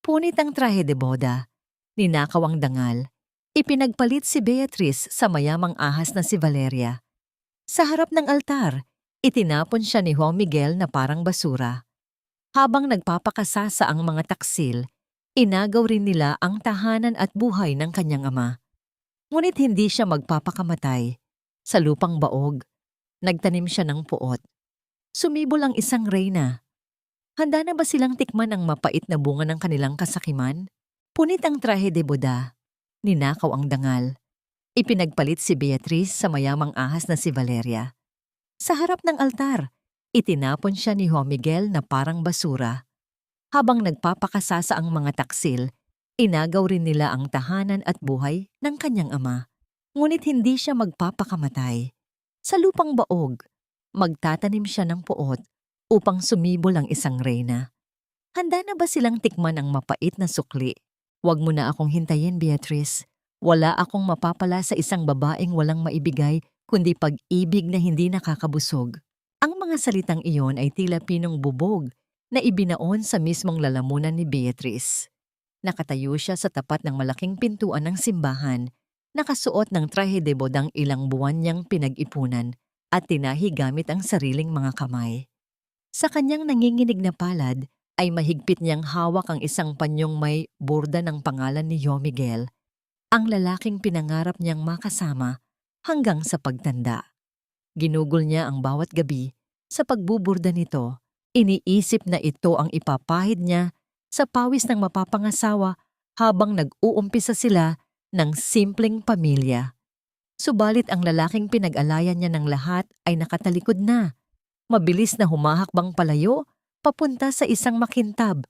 Punit ang trahe de boda, ninakaw ang dangal, ipinagpalit si Beatrice sa mayamang ahas na si Valeria. Sa harap ng altar, itinapon siya ni Juan Miguel na parang basura. Habang nagpapakasasa ang mga taksil, inagaw rin nila ang tahanan at buhay ng kanyang ama. Ngunit hindi siya magpapakamatay. Sa lupang baog, nagtanim siya ng puot. Sumibol ang isang reyna. Handa na ba silang tikman ang mapait na bunga ng kanilang kasakiman? Punit ang trahe de boda. Ninakaw ang dangal. Ipinagpalit si Beatrice sa mayamang ahas na si Valeria. Sa harap ng altar, itinapon siya ni Juan Miguel na parang basura. Habang nagpapakasasa ang mga taksil, inagaw rin nila ang tahanan at buhay ng kanyang ama. Ngunit hindi siya magpapakamatay. Sa lupang baog, magtatanim siya ng puot upang sumibol ang isang reyna. Handa na ba silang tikman ang mapait na sukli? Huwag mo na akong hintayin, Beatrice. Wala akong mapapala sa isang babaeng walang maibigay kundi pag-ibig na hindi nakakabusog. Ang mga salitang iyon ay tila pinong bubog na ibinaon sa mismong lalamunan ni Beatrice. Nakatayo siya sa tapat ng malaking pintuan ng simbahan, nakasuot ng trahe de bodang ilang buwan niyang pinag-ipunan at tinahi gamit ang sariling mga kamay. Sa kanyang nanginginig na palad ay mahigpit niyang hawak ang isang panyong may burda ng pangalan ni Juan Miguel, ang lalaking pinangarap niyang makasama hanggang sa pagtanda. Ginugol niya ang bawat gabi sa pagbuburda nito. Iniisip na ito ang ipapahid niya sa pawis ng mapapangasawa habang nag-uumpisa sila ng simpleng pamilya. Subalit ang lalaking pinag-alayan niya ng lahat ay nakatalikod na. Mabilis na humahakbang palayo papunta sa isang makintab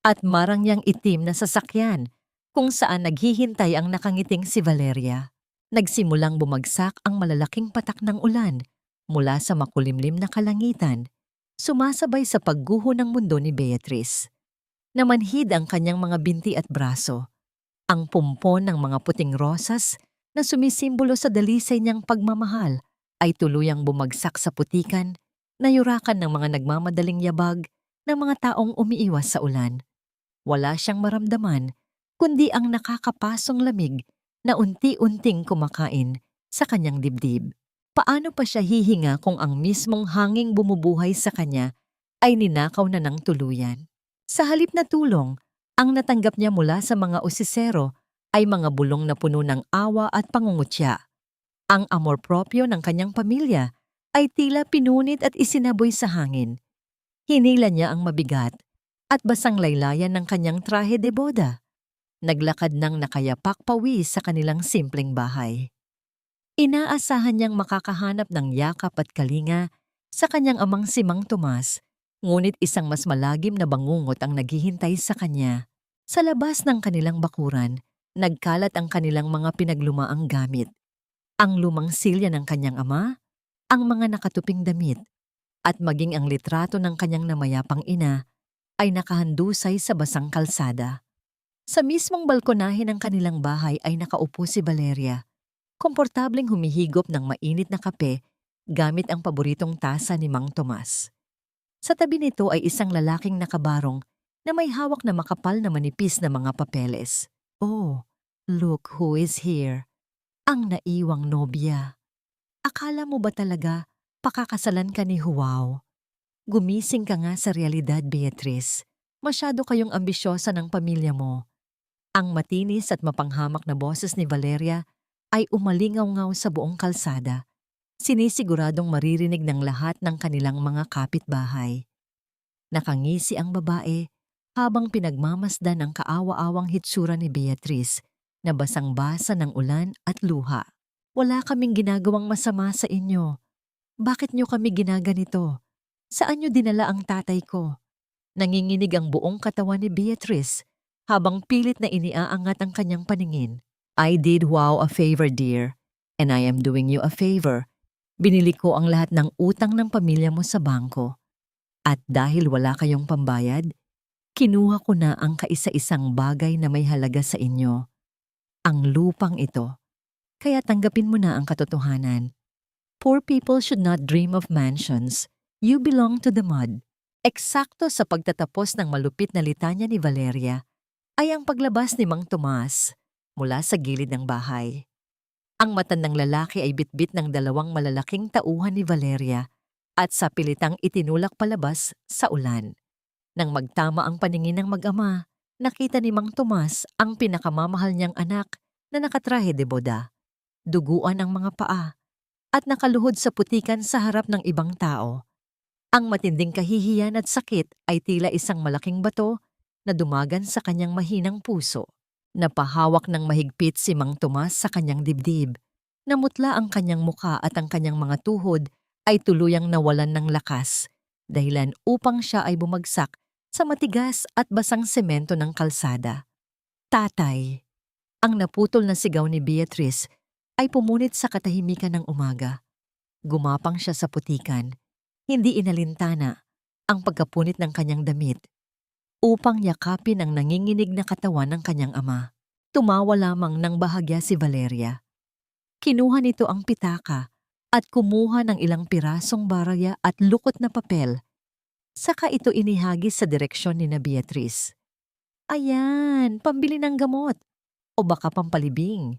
at marangyang itim na sasakyan kung saan naghihintay ang nakangiting si Valeria. Nagsimulang bumagsak ang malalaking patak ng ulan mula sa makulimlim na kalangitan, sumasabay sa pagguho ng mundo ni Beatrice. Namanhid ang kanyang mga binti at braso, ang pumpon ng mga puting rosas na sumisimbolo sa dalisay niyang pagmamahal ay tuluyang bumagsak sa putikan, nayurakan ng mga nagmamadaling yabag ng mga taong umiiwas sa ulan. Wala siyang maramdaman, kundi ang nakakapasong lamig na unti-unting kumakain sa kanyang dibdib. Paano pa siya hihinga kung ang mismong hanging bumubuhay sa kanya ay ninakaw na ng tuluyan? Sa halip na tulong, ang natanggap niya mula sa mga usisero ay mga bulong na puno ng awa at pangungutya. Ang amor propyo ng kanyang pamilya ay tila pinunit at isinaboy sa hangin. Hinila niya ang mabigat at basang laylayan ng kanyang trahe de boda. Naglakad ng nakayapak pawis sa kanilang simpleng bahay. Inaasahan niyang makakahanap ng yakap at kalinga sa kanyang amang si Mang Tomas, ngunit isang mas malagim na bangungot ang naghihintay sa kanya. Sa labas ng kanilang bakuran, nagkalat ang kanilang mga pinaglumaang gamit. Ang lumang silya ng kanyang ama, ang mga nakatuping damit, at maging ang litrato ng kanyang namayapang ina ay nakahandusay sa basang kalsada. Sa mismong balkonahe ng kanilang bahay ay nakaupo si Valeria, komportableng humihigop ng mainit na kape gamit ang paboritong tasa ni Mang Tomas. Sa tabi nito ay isang lalaking nakabarong na may hawak na makapal na manipis na mga papeles. Oh, look who is here. Ang naiwang nobya. Akala mo ba talaga pakakasalan ka ni Huwao? Gumising ka nga sa realidad, Beatrice. Masyado kayong ambisyosa ng pamilya mo. Ang matinis at mapanghamak na boses ni Valeria ay umalingaw-ngaw sa buong kalsada. Sinisiguradong maririnig ng lahat ng kanilang mga kapitbahay. Nakangisi ang babae habang pinagmamasdan ang kaawa-awang hitsura ni Beatrice na basang-basa ng ulan at luha. Wala kaming ginagawang masama sa inyo. Bakit nyo kami ginaganito? Saan nyo dinala ang tatay ko? Nanginginig ang buong katawan ni Beatrice habang pilit na iniaangat ang kanyang paningin. I did Wow a favor, dear, and I am doing you a favor. Binili ko ang lahat ng utang ng pamilya mo sa bangko. At dahil wala kayong pambayad, kinuha ko na ang kaisa-isang bagay na may halaga sa inyo. Ang lupang ito. Kaya tanggapin mo na ang katotohanan. Poor people should not dream of mansions. You belong to the mud. Eksakto sa pagtatapos ng malupit na litanya ni Valeria, ay ang paglabas ni Mang Tomas mula sa gilid ng bahay. Ang matandang lalaki ay bitbit ng dalawang malalaking tauhan ni Valeria at sa pilitang itinulak palabas sa ulan. Nang magtama ang paningin ng mag-ama, nakita ni Mang Tomas ang pinakamamahal niyang anak na nakatrahe de boda. Duguan ang mga paa at nakaluhod sa putikan sa harap ng ibang tao. Ang matinding kahihiyan at sakit ay tila isang malaking bato na dumagan sa kanyang mahinang puso. Napahawak ng mahigpit si Mang Tomas sa kanyang dibdib. Namutla ang kanyang muka at ang kanyang mga tuhod ay tuluyang nawalan ng lakas, dahilan upang siya ay bumagsak sa matigas at basang semento ng kalsada. Tatay! Ang naputol na sigaw ni Beatrice ay pumunit sa katahimikan ng umaga. Gumapang siya sa putikan. Hindi inalintana ang pagkapunit ng kanyang damit upang yakapin ang nanginginig na katawan ng kanyang ama. Tumawa lamang ng bahagya si Valeria. Kinuha nito ang pitaka at kumuha ng ilang pirasong baraya at lukot na papel. Saka ito inihagis sa direksyon ni na Beatrice. Ayan, pambili ng gamot o baka pampalibing.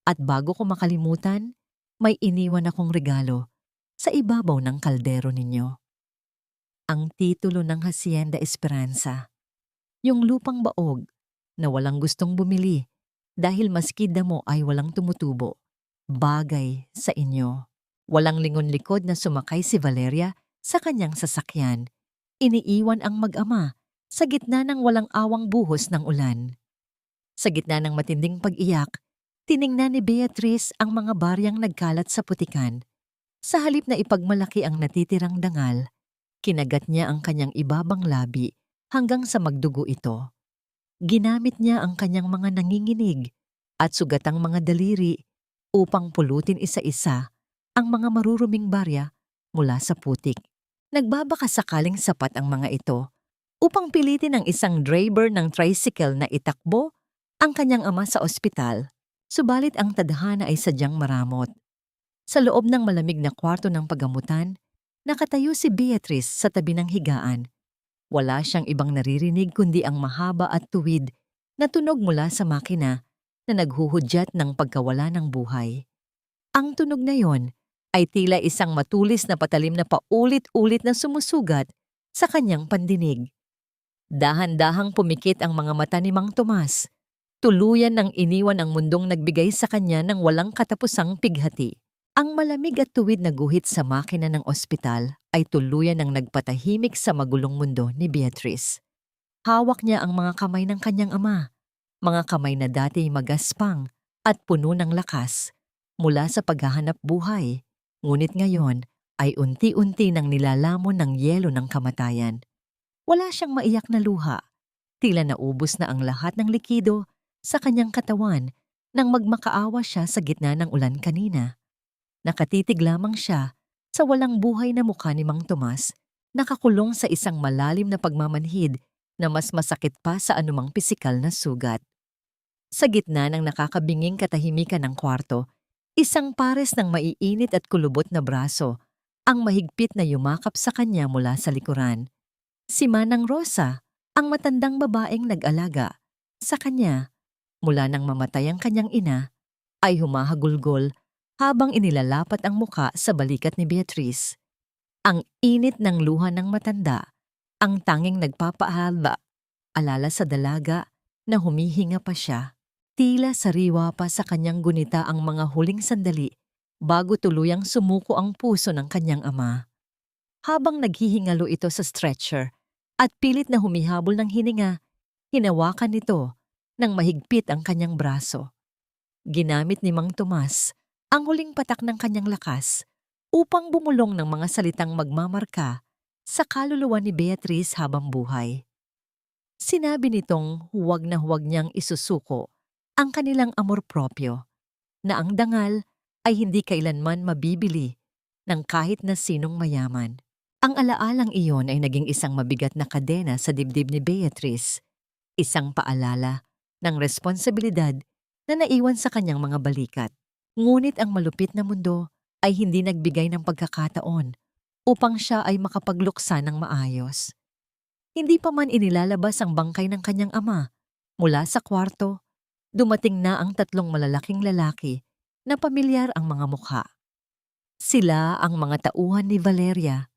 At bago ko makalimutan, may iniwan akong regalo sa ibabaw ng kaldero ninyo. Ang titulo ng Hacienda Esperanza. Yung lupang baog na walang gustong bumili dahil maski damo ay walang tumutubo. Bagay sa inyo. Walang lingon-likod na sumakay si Valeria sa kanyang sasakyan. Iniiwan ang mag-ama sa gitna ng walang awang buhos ng ulan. Sa gitna ng matinding pag-iyak, tiningnan ni Beatrice ang mga baryang nagkalat sa putikan. Sa halip na ipagmalaki ang natitirang dangal, kinagat niya ang kanyang ibabang labi hanggang sa magdugo ito. Ginamit niya ang kanyang mga nanginginig at sugatang mga daliri upang pulutin isa-isa ang mga maruruming barya mula sa putik. Nagbabaka sakaling sapat ang mga ito upang pilitin ang isang driver ng tricycle na itakbo ang kanyang ama sa ospital, subalit ang tadhana ay sadyang maramot. Sa loob ng malamig na kwarto ng paggamutan, nakatayo si Beatrice sa tabi ng higaan. Wala siyang ibang naririnig kundi ang mahaba at tuwid na tunog mula sa makina na naghuhudyat ng pagkawala ng buhay. Ang tunog na yon ay tila isang matulis na patalim na paulit-ulit na sumusugat sa kanyang pandinig. Dahan-dahang pumikit ang mga mata ni Mang Tomas. Tuluyan nang iniwan ang mundong nagbigay sa kanya ng walang katapusang pighati. Ang malamig at tuwid na guhit sa makina ng ospital ay tuluyan ng nagpatahimik sa magulong mundo ni Beatrice. Hawak niya ang mga kamay ng kanyang ama, mga kamay na dati magaspang at puno ng lakas mula sa paghahanap buhay, ngunit ngayon ay unti-unti nang nilalamon ng yelo ng kamatayan. Wala siyang maiyak na luha, tila naubos na ang lahat ng likido sa kanyang katawan nang magmakaawa siya sa gitna ng ulan kanina. Nakatitig lamang siya sa walang buhay na mukha ni Mang Tomas, nakakulong sa isang malalim na pagmamanhid na mas masakit pa sa anumang pisikal na sugat. Sa gitna ng nakakabinging katahimikan ng kwarto, isang pares ng maiinit at kulubot na braso ang mahigpit na yumakap sa kanya mula sa likuran. Si Manang Rosa, ang matandang babaeng nag-alaga sa kanya mula nang mamatay ang kanyang ina, ay humahagulgol habang inilalapat ang muka sa balikat ni Beatrice. Ang init ng luha ng matanda, ang tanging nagpapaalala sa dalaga na humihinga pa siya. Tila sariwa pa sa kanyang gunita ang mga huling sandali bago tuluyang sumuko ang puso ng kanyang ama. Habang naghihingalo ito sa stretcher at pilit na humihabol ng hininga, hinawakan nito ng mahigpit ang kanyang braso. Ginamit ni Mang Tomas ang huling patak ng kanyang lakas upang bumulong ng mga salitang magmamarka sa kaluluwa ni Beatrice habang buhay. Sinabi nitong huwag na huwag niyang isusuko ang kanilang amor propyo, na ang dangal ay hindi kailanman mabibili ng kahit na sinong mayaman. Ang alaalang iyon ay naging isang mabigat na kadena sa dibdib ni Beatrice, isang paalala ng responsibilidad na naiwan sa kanyang mga balikat. Ngunit ang malupit na mundo ay hindi nagbigay ng pagkakataon upang siya ay makapagluksa ng maayos. Hindi pa man inilalabas ang bangkay ng kanyang ama Mula sa kwarto, dumating na ang tatlong malalaking lalaki na pamilyar ang mga mukha. Sila ang mga tauhan ni Valeria.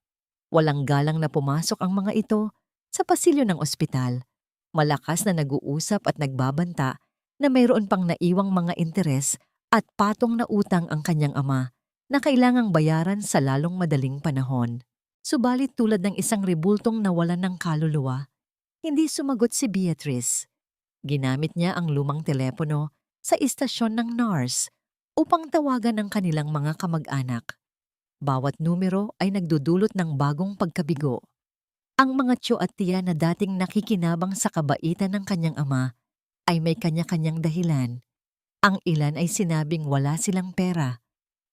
Walang galang na pumasok ang mga ito sa pasilyo ng ospital. Malakas na nag-uusap at nagbabanta na mayroon pang naiwang mga interes at patong na utang ang kanyang ama na kailangang bayaran sa lalong madaling panahon. Subalit tulad ng isang rebultong nawalan ng kaluluwa, hindi sumagot si Beatrice. Ginamit niya ang lumang telepono sa istasyon ng NARS upang tawagan ang kanilang mga kamag-anak. Bawat numero ay nagdudulot ng bagong pagkabigo. Ang mga tiyo at tiya na dating nakikinabang sa kabaitan ng kanyang ama ay may kanya-kanyang dahilan. Ang ilan ay sinabing wala silang pera.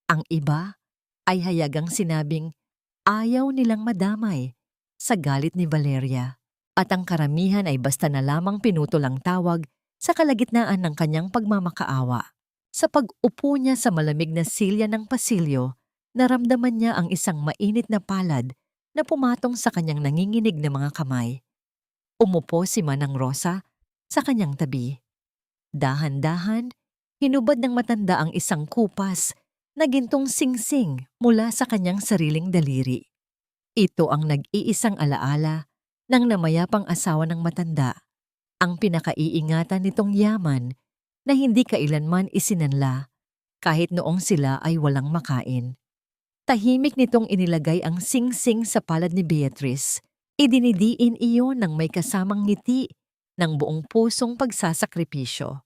Ang iba ay hayagang sinabing ayaw nilang madamay sa galit ni Valeria. At ang karamihan ay basta na lamang pinutol ang tawag sa kalagitnaan ng kanyang pagmamakaawa. Sa pag-upo niya sa malamig na silya ng pasilyo, naramdaman niya ang isang mainit na palad na pumatong sa kanyang nanginginig na mga kamay. Umupo si Manang Rosa sa kanyang tabi. Dahan-dahan, hinubad ng matanda ang isang kupas na gintong singsing mula sa kanyang sariling daliri. Ito ang nag-iisang alaala ng namayapang asawa ng matanda, ang pinakaiingatan nitong yaman na hindi kailanman isinanla kahit noong sila ay walang makain. Tahimik nitong inilagay ang singsing sa palad ni Beatrice. Idinidiin iyon ng may kasamang ngiti ng buong pusong pagsasakripisyo.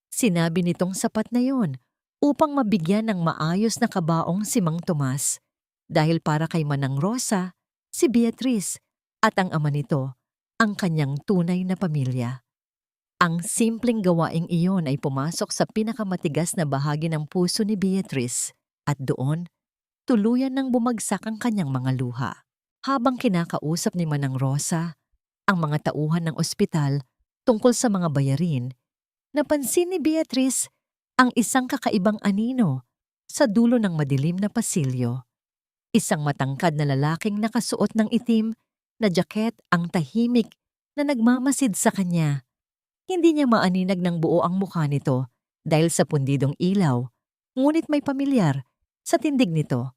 Sinabi nitong sapat na yon upang mabigyan ng maayos na kabaong si Mang Tomas dahil para kay Manang Rosa, si Beatrice at ang ama nito ang kanyang tunay na pamilya. Ang simpleng gawaing iyon ay pumasok sa pinakamatigas na bahagi ng puso ni Beatrice at doon, tuluyan nang bumagsak ang kanyang mga luha. Habang kinakausap ni Manang Rosa ang mga tauhan ng ospital tungkol sa mga bayarin, napansin ni Beatrice ang isang kakaibang anino sa dulo ng madilim na pasilyo. Isang matangkad na lalaking nakasuot ng itim na jaket ang tahimik na nagmamasid sa kanya. Hindi niya maaninag ng buo ang mukha nito dahil sa pundidong ilaw, ngunit may pamilyar sa tindig nito.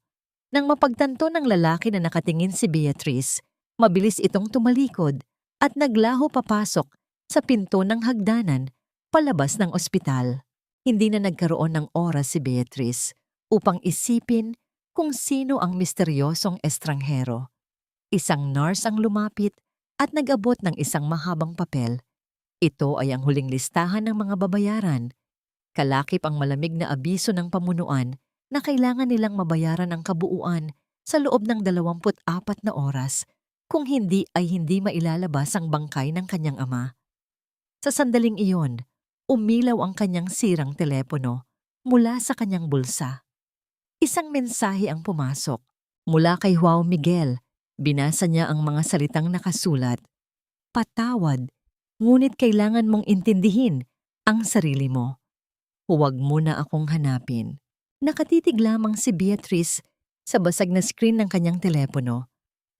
Nang mapagtanto ng lalaki na nakatingin si Beatrice, mabilis itong tumalikod at naglaho papasok sa pinto ng hagdanan palabas ng ospital. Hindi na nagkaroon ng oras si Beatrice upang isipin kung sino ang misteryosong estranghero. Isang nurse ang lumapit at nag-abot ng isang mahabang papel. Ito ay ang huling listahan ng mga babayaran. Kalakip ang malamig na abiso ng pamunuan na kailangan nilang mabayaran ang kabuuan sa loob ng 24 na oras, kung hindi ay hindi mailalabas ang bangkay ng kanyang ama. Sa sandaling iyon, umilaw ang kanyang sirang telepono mula sa kanyang bulsa. Isang mensahe ang pumasok mula kay Juan Miguel. Binasa niya ang mga salitang nakasulat. Patawad, ngunit kailangan mong intindihin ang sarili mo. Huwag mo na akong hanapin. Nakatitig lamang si Beatrice sa basag na screen ng kanyang telepono,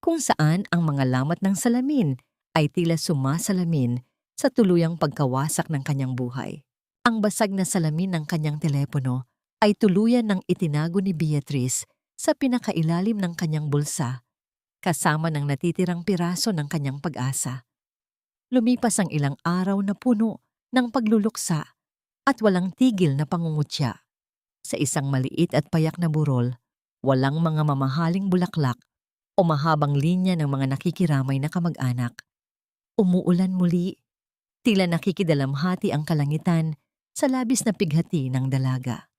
kung saan ang mga lamat ng salamin ay tila sumasalamin sa tuluyang pagkawasak ng kanyang buhay. Ang basag na salamin ng kanyang telepono ay tuluyan ng itinago ni Beatrice sa pinakailalim ng kanyang bulsa, kasama ng natitirang piraso ng kanyang pag-asa. Lumipas ang ilang araw na puno ng pagluluksa at walang tigil na pangungutya. Sa isang maliit at payak na burol, walang mga mamahaling bulaklak o mahabang linya ng mga nakikiramay na kamag-anak. Umuulan muli, tila nakikidalamhati ang kalangitan sa labis na pighati ng dalaga.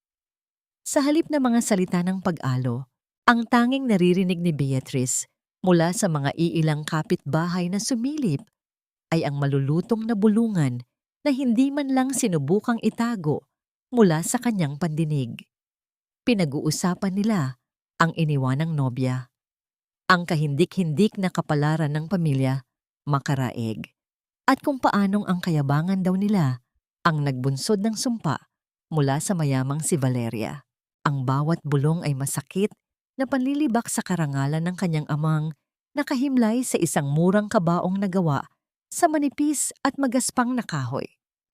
Sa halip na mga salita ng pag-alo, ang tanging naririnig ni Beatrice mula sa mga iilang kapitbahay na sumilip ay ang malulutong na bulungan na hindi man lang sinubukang itago mula sa kanyang pandinig. Pinag-uusapan nila ang iniwanang nobya, ang kahindik-hindik na kapalaran ng pamilya, makaraeg, at kung paanong ang kayabangan daw nila ang nagbunsod ng sumpa mula sa mayamang si Valeria. Ang bawat bulong ay masakit na panlilibak sa karangalan ng kanyang amang nakahimlay sa isang murang kabaong nagawa sa manipis at magaspang na kahoy.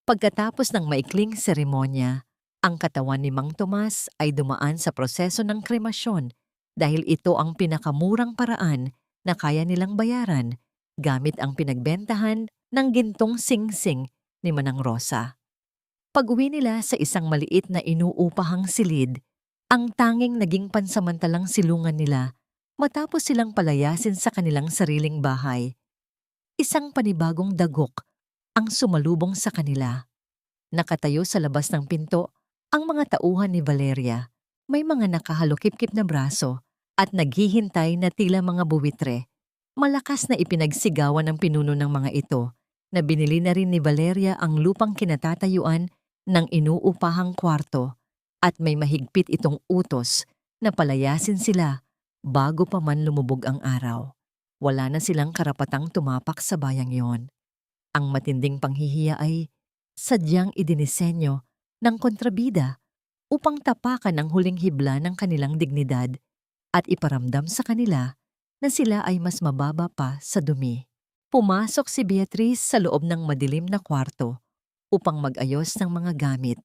Pagkatapos ng maikling seremonya, ang katawan ni Mang Tomas ay dumaan sa proseso ng kremasyon dahil ito ang pinakamurang paraan na kaya nilang bayaran gamit ang pinagbentahan ng gintong singsing ni Manang Rosa. Pag-uwi nila sa isang maliit na inuupahang silid, ang tanging naging pansamantalang silungan nila matapos silang palayasin sa kanilang sariling bahay. Isang panibagong dagok ang sumalubong sa kanila. Nakatayo sa labas ng pinto ang mga tauhan ni Valeria. May mga nakahalukip-kip na braso at naghihintay na tila mga buwitre. Malakas na ipinagsigawan ng pinuno ng mga ito na binili na rin ni Valeria ang lupang kinatatayuan ng inuupahang kwarto at may mahigpit itong utos na palayasin sila bago pa man lumubog ang araw. Wala na silang karapatang tumapak sa bayang yon. Ang matinding panghihiya ay sadyang idinisenyo ng kontrabida upang tapakan ang huling hibla ng kanilang dignidad at iparamdam sa kanila na sila ay mas mababa pa sa dumi. Pumasok si Beatriz sa loob ng madilim na kwarto upang mag-ayos ng mga gamit.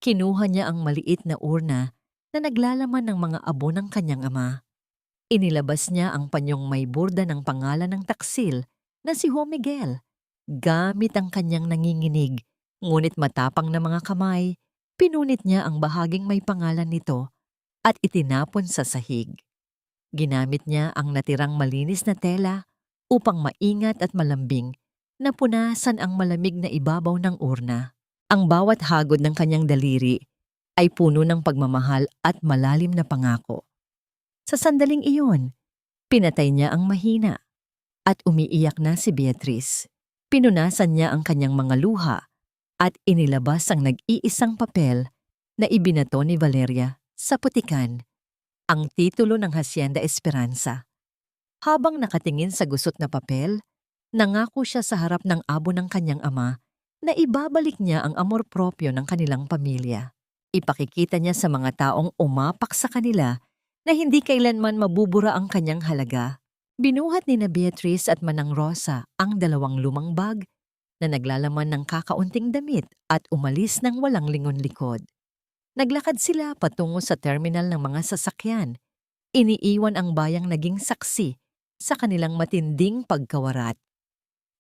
Kinuha niya ang maliit na urna na naglalaman ng mga abo ng kanyang ama. Inilabas niya ang panyong may burda ng pangalan ng taksil na si Juan Miguel. Gamit ang kanyang nanginginig, ngunit matapang na mga kamay, pinunit niya ang bahaging may pangalan nito at itinapon sa sahig. Ginamit niya ang natirang malinis na tela upang maingat at malambing na punasan ang malamig na ibabaw ng urna. Ang bawat hagod ng kanyang daliri ay puno ng pagmamahal at malalim na pangako. Sa sandaling iyon, pinatay niya ang mahina at umiiyak na si Beatriz. Pinunasan niya ang kanyang mga luha at inilabas ang nag-iisang papel na ibinato ni Valeria sa putikan, ang titulo ng Hacienda Esperanza. Habang nakatingin sa gusot na papel, nangako siya sa harap ng abo ng kanyang ama na ibabalik niya ang amor propyo ng kanilang pamilya. Ipakikita niya sa mga taong umapak sa kanila na hindi kailanman mabubura ang kanyang halaga. Binuhat ni na Beatriz at Manang Rosa ang 2 lumang bag na naglalaman ng kakaunting damit at umalis ng walang lingon-likod. Naglakad sila patungo sa terminal ng mga sasakyan. Iniiwan ang bayang naging saksi sa kanilang matinding pagkawarat.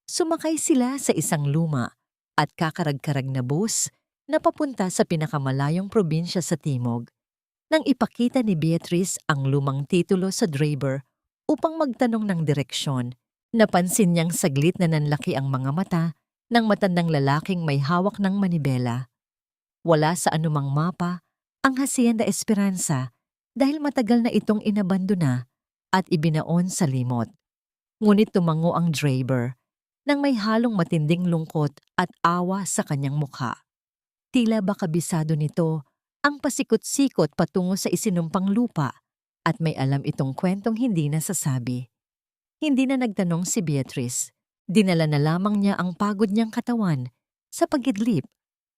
Sumakay sila sa isang luma at kakarag-karag na bus na papunta sa pinakamalayong probinsya sa timog. Nang ipakita ni Beatriz ang lumang titulo sa driver upang magtanong ng direksyon, napansin niyang saglit na nanlaki ang mga mata ng matandang lalaking may hawak ng manibela. Wala sa anumang mapa ang Hacienda Esperanza dahil matagal na itong inabandona at ibinaon sa limot. Ngunit tumango ang driver nang may halong matinding lungkot at awa sa kanyang mukha. Tila ba kabisado nito ang pasikot-sikot patungo sa isinumpang lupa at may alam itong kwentong hindi nasasabi. Hindi na nagtanong si Beatriz. Dinala na lamang niya ang pagod niyang katawan sa pagidlip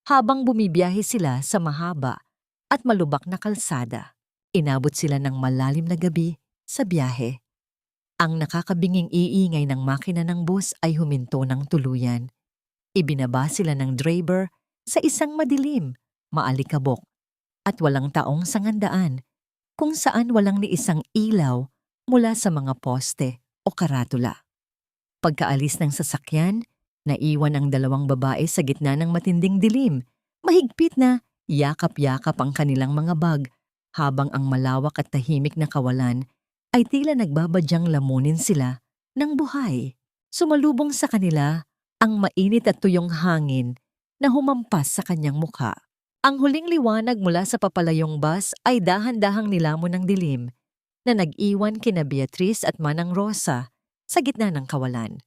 habang bumibiyahe sila sa mahaba at malubak na kalsada. Inabot sila ng malalim na gabi sa biyahe. Ang nakakabinging iingay ng makina ng bus ay huminto ng tuluyan. Ibinaba sila ng driver sa isang madilim, maalikabok at walang taong sangandaan kung saan walang ni isang ilaw mula sa mga poste o karatula. Pagkaalis ng sasakyan, naiwan ang 2 babae sa gitna ng matinding dilim. Mahigpit na yakap-yakap ang kanilang mga bag habang ang malawak at tahimik na kawalan ay tila nagbabadyang lamunin sila ng buhay. Sumalubong sa kanila ang mainit at tuyong hangin na humampas sa kanyang mukha. Ang huling liwanag mula sa papalayong bus ay dahan-dahang nilamon ng dilim na nag-iwan kina Beatriz at Manang Rosa sa gitna ng kawalan.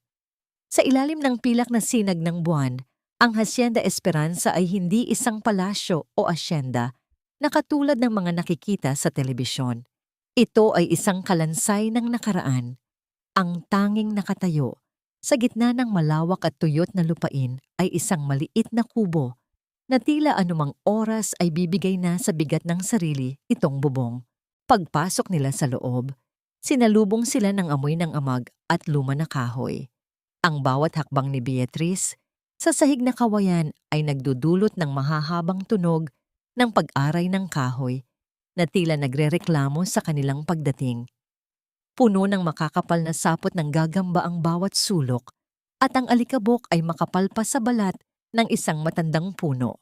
Sa ilalim ng pilak na sinag ng buwan, ang Hacienda Esperanza ay hindi isang palasyo o asyenda na katulad ng mga nakikita sa telebisyon. Ito ay isang kalansay ng nakaraan. Ang tanging nakatayo sa gitna ng malawak at tuyot na lupain ay isang maliit na kubo na tila anumang oras ay bibigay na sa bigat ng sarili itong bubong. Pagpasok nila sa loob, sinalubong sila ng amoy ng amag at luma na kahoy. Ang bawat hakbang ni Beatrice sa sahig na kawayan ay nagdudulot ng mahahabang tunog ng pag-aray ng kahoy na tila nagrereklamo sa kanilang pagdating. Puno ng makakapal na sapot ng gagamba ang bawat sulok at ang alikabok ay makapal pa sa balat ng isang matandang puno.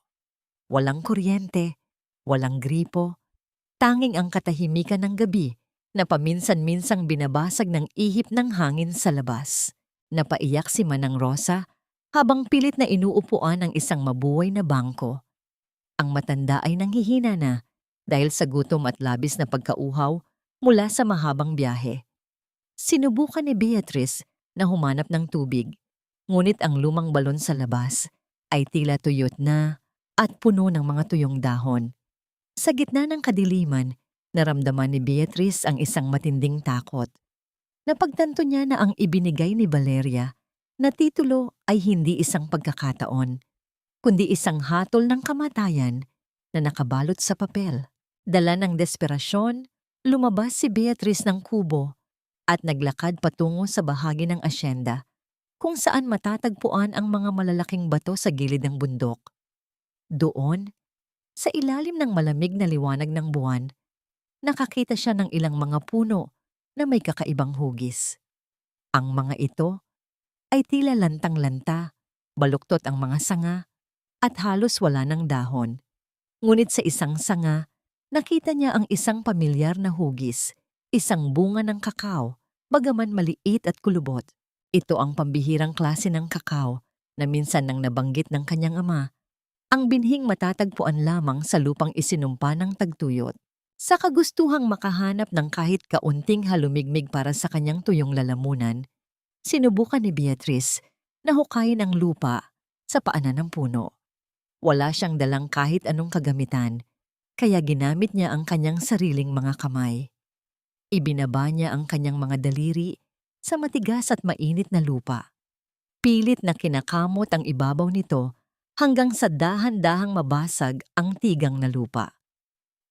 Walang kuryente, walang gripo, tanging ang katahimikan ng gabi na paminsan-minsang binabasag ng ihip ng hangin sa labas. Napaiyak si Manang Rosa habang pilit na inuupuan ang isang mabuhay na bangko. Ang matanda ay nanghihina na dahil sa gutom at labis na pagkauhaw mula sa mahabang biyahe. Sinubukan ni Beatrice na humanap ng tubig, ngunit ang lumang balon sa labas ay tila tuyot na at puno ng mga tuyong dahon. Sa gitna ng kadiliman, naramdaman ni Beatrice ang isang matinding takot. Napagtanto niya na ang ibinigay ni Valeria na titulo ay hindi isang pagkakataon, kundi isang hatol ng kamatayan na nakabalot sa papel. Dala ng desperasyon, lumabas si Beatrice ng kubo at naglakad patungo sa bahagi ng asyenda kung saan matatagpuan ang mga malalaking bato sa gilid ng bundok. Doon, sa ilalim ng malamig na liwanag ng buwan, nakakita siya ng ilang mga puno na may kakaibang hugis. Ang mga ito ay tila lantang-lanta, baluktot ang mga sanga, at halos wala ng dahon. Ngunit sa isang sanga, nakita niya ang isang pamilyar na hugis, isang bunga ng kakao, bagaman maliit at kulubot. Ito ang pambihirang klase ng kakao na minsan nang nabanggit ng kanyang ama, ang binhing matatagpuan lamang sa lupang isinumpa ng tagtuyot. Sa kagustuhang makahanap ng kahit kaunting halumigmig para sa kanyang tuyong lalamunan, sinubukan ni Beatrice na hukayin ang lupa sa paanan ng puno. Wala siyang dalang kahit anong kagamitan, kaya ginamit niya ang kanyang sariling mga kamay. Ibinaba niya ang kanyang mga daliri sa matigas at mainit na lupa. Pilit na kinakamot ang ibabaw nito hanggang sa dahan-dahang mabasag ang tigang na lupa.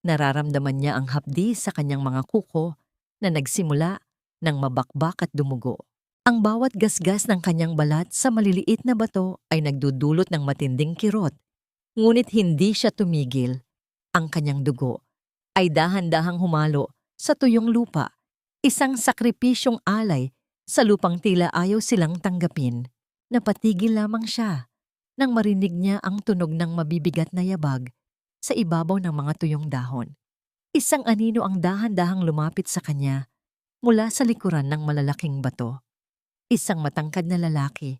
Nararamdaman niya ang hapdi sa kanyang mga kuko na nagsimula ng mabakbak at dumugo. Ang bawat gasgas ng kanyang balat sa maliliit na bato ay nagdudulot ng matinding kirot, ngunit hindi siya tumigil. Ang kanyang dugo ay dahan-dahang humalo sa tuyong lupa, isang sakripisyong alay sa lupang tila ayaw silang tanggapin. Napatigil lamang siya nang marinig niya ang tunog ng mabibigat na yabag sa ibabaw ng mga tuyong dahon. Isang anino ang dahan-dahang lumapit sa kanya mula sa likuran ng malalaking bato. Isang matangkad na lalaki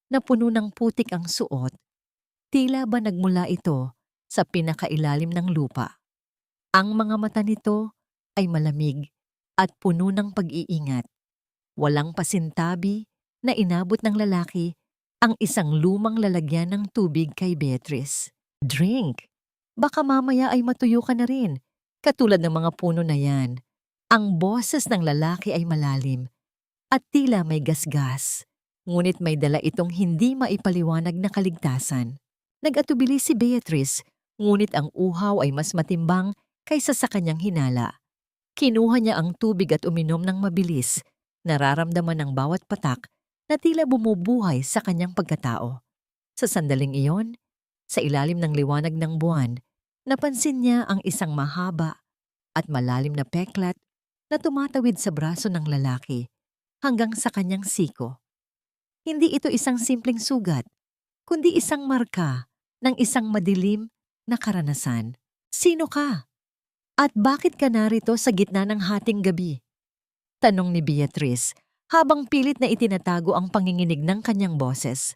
na puno ng putik ang suot, tila ba nagmula ito sa pinakailalim ng lupa. Ang mga mata nito ay malamig at puno ng pag-iingat. Walang pasintabi na inabot ng lalaki ang isang lumang lalagyan ng tubig kay Beatrice. Drink! Baka mamaya ay matuyo ka na rin, katulad ng mga puno na yan. Ang boses ng lalaki ay malalim at tila may gasgas, ngunit may dala itong hindi maipaliwanag na kaligtasan. Nag-atubili si Beatrice, ngunit ang uhaw ay mas matimbang kaysa sa kanyang hinala. Kinuha niya ang tubig at uminom ng mabilis, nararamdaman ng bawat patak na tila bumubuhay sa kanyang pagkatao. Sa sandaling iyon, sa ilalim ng liwanag ng buwan, napansin niya ang isang mahaba at malalim na peklat na tumatawid sa braso ng lalaki hanggang sa kanyang siko. Hindi ito isang simpleng sugat, kundi isang marka ng isang madilim na karanasan. Sino ka? At bakit ka narito sa gitna ng hating gabi? Tanong ni Beatrice habang pilit na itinatago ang panginginig ng kanyang boses.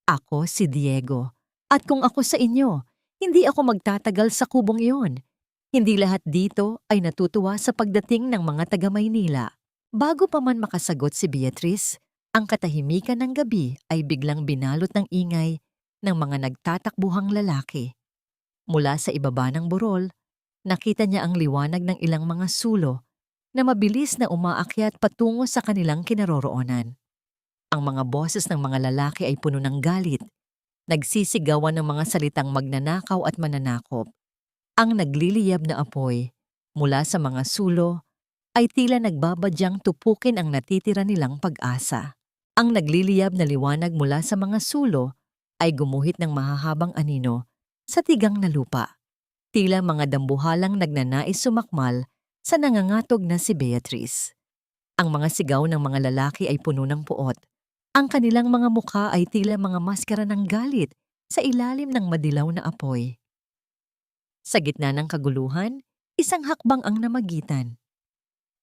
Ako si Diego, at kung ako sa inyo, hindi ako magtatagal sa kubong iyon. Hindi lahat dito ay natutuwa sa pagdating ng mga taga-Maynila. Bago pa man makasagot si Beatrice, ang katahimikan ng gabi ay biglang binalot ng ingay ng mga nagtatakbuhang lalaki. Mula sa ibaba ng burol, nakita niya ang liwanag ng ilang mga sulo na mabilis na umaakyat patungo sa kanilang kinaroroonan. Ang mga boses ng mga lalaki ay puno ng galit, nagsisigawan ng mga salitang magnanakaw at mananakop. Ang nagliliyab na apoy mula sa mga sulo ay tila nagbabadyang tupukin ang natitira nilang pag-asa. Ang nagliliyab na liwanag mula sa mga sulo ay gumuhit ng mahahabang anino sa tigang na lupa. Tila mga dambuhalang nagnanais sumakmal sa nangangatog na si Beatrice. Ang mga sigaw ng mga lalaki ay puno ng puot. Ang kanilang mga mukha ay tila mga maskara ng galit sa ilalim ng madilaw na apoy. Sa gitna ng kaguluhan, isang hakbang ang namagitan.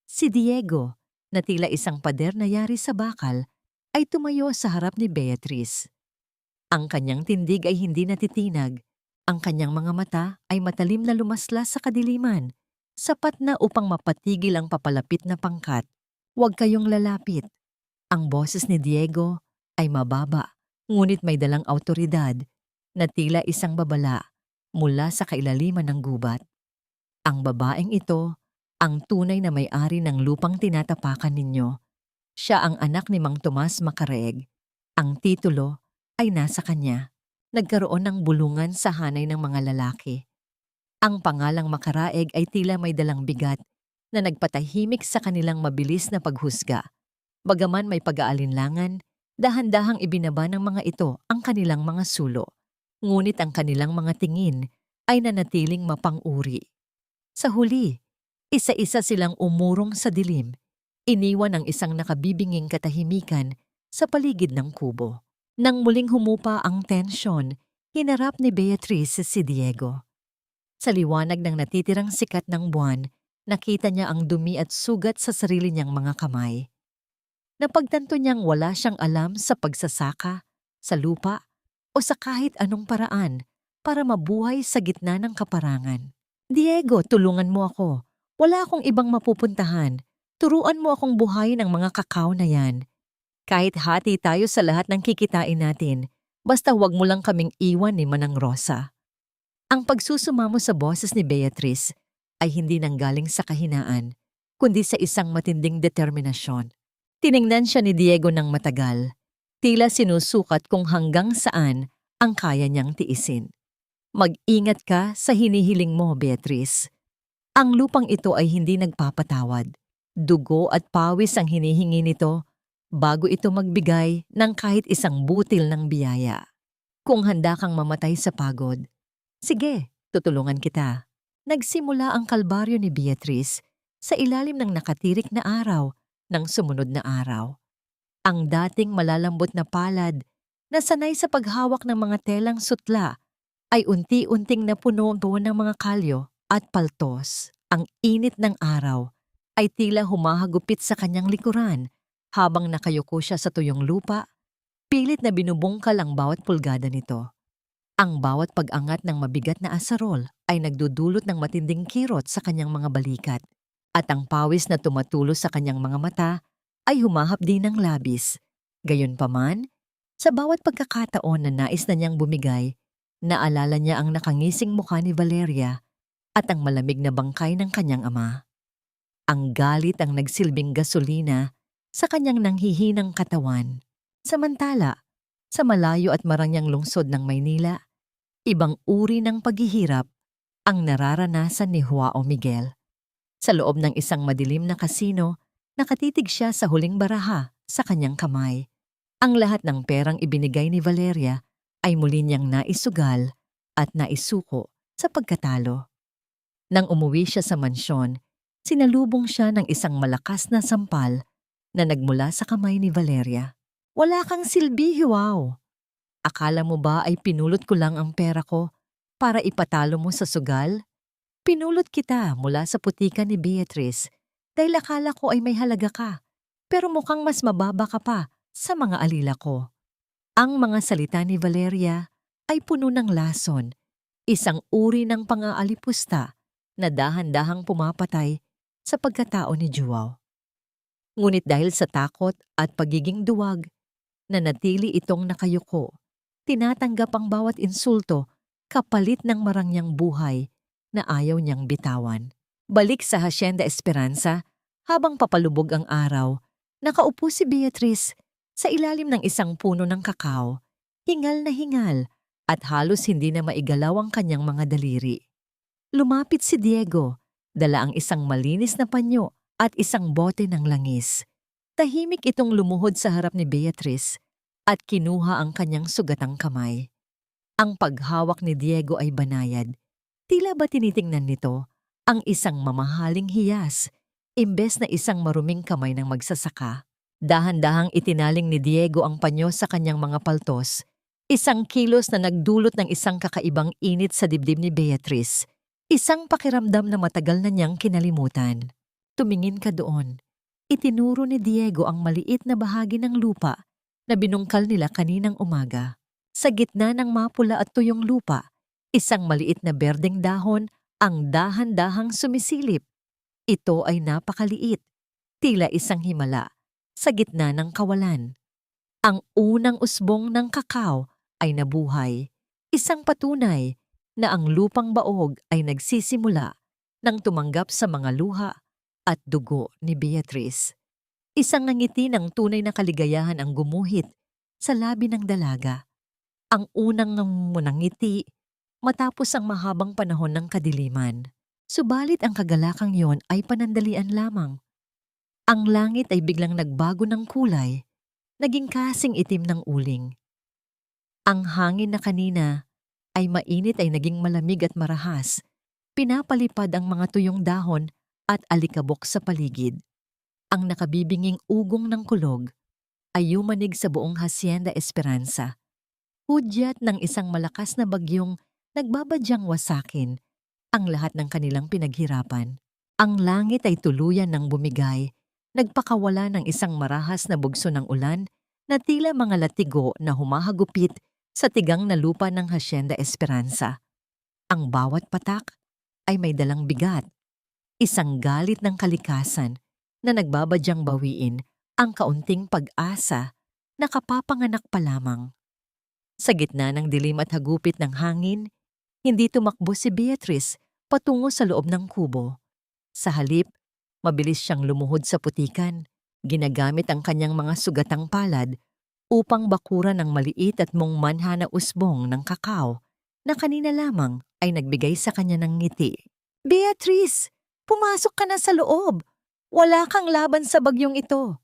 Si Diego, na tila isang pader na yari sa bakal, ay tumayo sa harap ni Beatrice. Ang kanyang tindig ay hindi natitinag. Ang kanyang mga mata ay matalim na lumaslas sa kadiliman, sapat na upang mapatigil ang papalapit na pangkat. Huwag kayong lalapit. Ang boses ni Diego ay mababa, ngunit may dalang awtoridad na tila isang babala mula sa kailaliman ng gubat. Ang babaeng ito, ang tunay na may-ari ng lupang tinatapakan ninyo. Siya ang anak ni Mang Tomas Macareeg. Ang titulo ay nasa kanya. Nagkaroon ng bulungan sa hanay ng mga lalaki. Ang pangalang Macaraeg ay tila may dalang bigat na nagpatahimik sa kanilang mabilis na paghusga. Bagaman may pag-aalinlangan, dahan-dahang ibinaba ng mga ito ang kanilang mga sulo. Ngunit ang kanilang mga tingin ay nanatiling mapang-uri. Sa huli, isa-isa silang umurong sa dilim, iniwan ang isang nakabibinging katahimikan sa paligid ng kubo. Nang muling humupa ang tensyon, hinarap ni Beatrice si Diego. Sa liwanag ng natitirang sikat ng buwan, nakita niya ang dumi at sugat sa sarili niyang mga kamay. Napagtanto niyang wala siyang alam sa pagsasaka, sa lupa, o sa kahit anong paraan para mabuhay sa gitna ng kaparangan. Diego, tulungan mo ako. Wala akong ibang mapupuntahan. Turuan mo akong buhayin ang mga kakao na yan. Kahit hati tayo sa lahat ng kikitain natin, basta huwag mo lang kaming iwan ni Manang Rosa. Ang pagsusumamo sa boses ni Beatrice ay hindi nanggaling sa kahinaan, kundi sa isang matinding determinasyon. Tiningnan siya ni Diego ng matagal, tila sinusukat kung hanggang saan ang kaya niyang tiisin. Mag-ingat ka sa hinihiling mo, Beatrice. Ang lupang ito ay hindi nagpapatawad. Dugo at pawis ang hinihingi nito bago ito magbigay ng kahit isang butil ng biyaya. Kung handa kang mamatay sa pagod, sige, tutulungan kita. Nagsimula ang kalbaryo ni Beatrice sa ilalim ng nakatirik na araw ng sumunod na araw. Ang dating malalambot na palad na sanay sa paghawak ng mga telang sutla ay unti-unting napuno ng mga kalyo at paltos. Ang init ng araw ay tila humahagupit sa kanyang likuran habang nakayuko siya sa tuyong lupa, pilit na binubungkal ang bawat pulgada nito. Ang bawat pag-angat ng mabigat na asarol ay nagdudulot ng matinding kirot sa kanyang mga balikat, at ang pawis na tumatulo sa kanyang mga mata ay humahapdi ng labis. Gayunpaman, sa bawat pagkakataon na nais na niyang bumigay, naalala niya ang nakangising mukha ni Valeria at ang malamig na bangkay ng kanyang ama. Ang galit ang nagsilbing gasolina sa kanyang nanghihinang katawan. Samantala, sa malayo at marangyang lungsod ng Maynila, ibang uri ng paghihirap ang nararanasan ni Joao Miguel. Sa loob ng isang madilim na kasino, nakatitig siya sa huling baraha sa kanyang kamay. Ang lahat ng perang ibinigay ni Valeria ay muli niyang naisugal at naisuko sa pagkatalo. Nang umuwi siya sa mansyon, sinalubong siya ng isang malakas na sampal na nagmula sa kamay ni Valeria. Wala kang silbi, Joao. Akala mo ba ay pinulot ko lang ang pera ko para ipatalo mo sa sugal? Pinulot kita mula sa putika ni Beatrice dahil akala ko ay may halaga ka, pero mukhang mas mababa ka pa sa mga alila ko. Ang mga salita ni Valeria ay puno ng lason, isang uri ng pang-aalipusta na dahan-dahang pumapatay sa pagkatao ni Joao. Ngunit dahil sa takot at pagiging duwag, nanatili itong nakayuko, tinatanggap ang bawat insulto kapalit ng marangyang buhay na ayaw niyang bitawan. Balik sa Hacienda Esperanza, habang papalubog ang araw, nakaupo si Beatrice sa ilalim ng isang puno ng kakao, hingal na hingal at halos hindi na maigalaw ang kanyang mga daliri. Lumapit si Diego, dala ang isang malinis na panyo at isang bote ng langis. Tahimik itong lumuhod sa harap ni Beatrice at kinuha ang kanyang sugatang kamay. Ang paghawak ni Diego ay banayad. Tila ba tinitingnan nito ang isang mamahaling hiyas imbes na isang maruming kamay ng magsasaka. Dahan-dahang itinaling ni Diego ang panyo sa kanyang mga paltos, isang kilos na nagdulot ng isang kakaibang init sa dibdib ni Beatrice, isang pakiramdam na matagal na niyang kinalimutan. Tumingin ka doon. Itinuro ni Diego ang maliit na bahagi ng lupa na binungkal nila kaninang umaga. Sa gitna ng mapula at tuyong lupa, isang maliit na berdeng dahon ang dahan-dahang sumisilip. Ito ay napakaliit, tila isang himala, sa gitna ng kawalan. Ang unang usbong ng kakao ay nabuhay, isang patunay na ang lupang baog ay nagsisimula nang tumanggap sa mga luha at dugo ni Beatrice. Isang ngiti ng tunay na kaligayahan ang gumuhit sa labi ng dalaga. Ang unang munang ngiti matapos ang mahabang panahon ng kadiliman. Subalit ang kagalakang yon ay panandalian lamang. Ang langit ay biglang nagbago ng kulay, naging kasing itim ng uling. Ang hangin na kanina ay mainit ay naging malamig at marahas. Pinapalipad ang mga tuyong dahon at alikabok sa paligid. Ang nakabibinging ugong ng kulog ay yumanig sa buong Hacienda Esperanza. Hudyat ng isang malakas na bagyong nagbabadyang wasakin ang lahat ng kanilang pinaghirapan. Ang langit ay tuluyan ng bumigay, nagpakawala ng isang marahas na bugso ng ulan na tila mga latigo na humahagupit sa tigang na lupa ng Hacienda Esperanza. Ang bawat patak ay may dalang bigat, isang galit ng kalikasan na nagbabadyang bawiin ang kaunting pag-asa na kapapanganak pa lamang. Sa gitna ng dilim at hagupit ng hangin, hindi tumakbo si Beatrice patungo sa loob ng kubo. Sa halip, mabilis siyang lumuhod sa putikan, ginagamit ang kanyang mga sugatang palad upang bakuran ang maliit at mongmanha na usbong ng kakao na kanina lamang ay nagbigay sa kanya ng ngiti. Beatrice, pumasok ka na sa loob! Wala kang laban sa bagyong ito!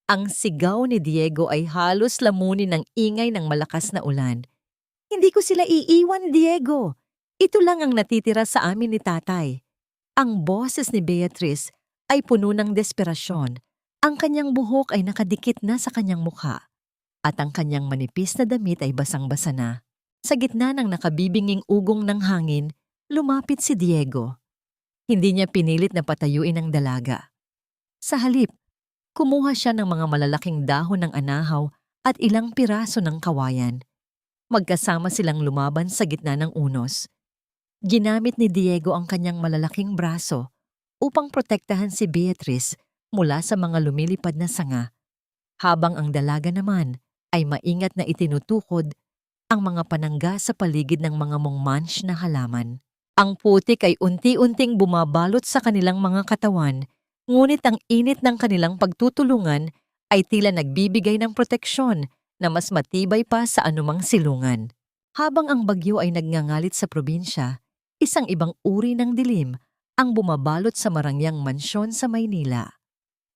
Ang sigaw ni Diego ay halos lamunin ng ingay ng malakas na ulan. Hindi ko sila iiwan, Diego! Ito lang ang natitira sa amin ni tatay. Ang boses ni Beatrice ay puno ng desperasyon. Ang kanyang buhok ay nakadikit na sa kanyang mukha. At ang kanyang manipis na damit ay basang-basa na. Sa gitna ng nakabibinging ugong ng hangin, lumapit si Diego. Hindi niya pinilit na patayuin ang dalaga. Sa halip, kumuha siya ng mga malalaking dahon ng anahaw at ilang piraso ng kawayan. Magkasama silang lumaban sa gitna ng unos. Ginamit ni Diego ang kanyang malalaking braso upang protektahan si Beatrice mula sa mga lumilipad na sanga, habang ang dalaga naman ay maingat na itinutukod ang mga panangga sa paligid ng mga mongmanch na halaman. Ang putik ay unti-unting bumabalot sa kanilang mga katawan, ngunit ang init ng kanilang pagtutulungan ay tila nagbibigay ng proteksyon na mas matibay pa sa anumang silungan. Habang ang bagyo ay nagngangalit sa probinsya, isang ibang uri ng dilim ang bumabalot sa marangyang mansyon sa Maynila.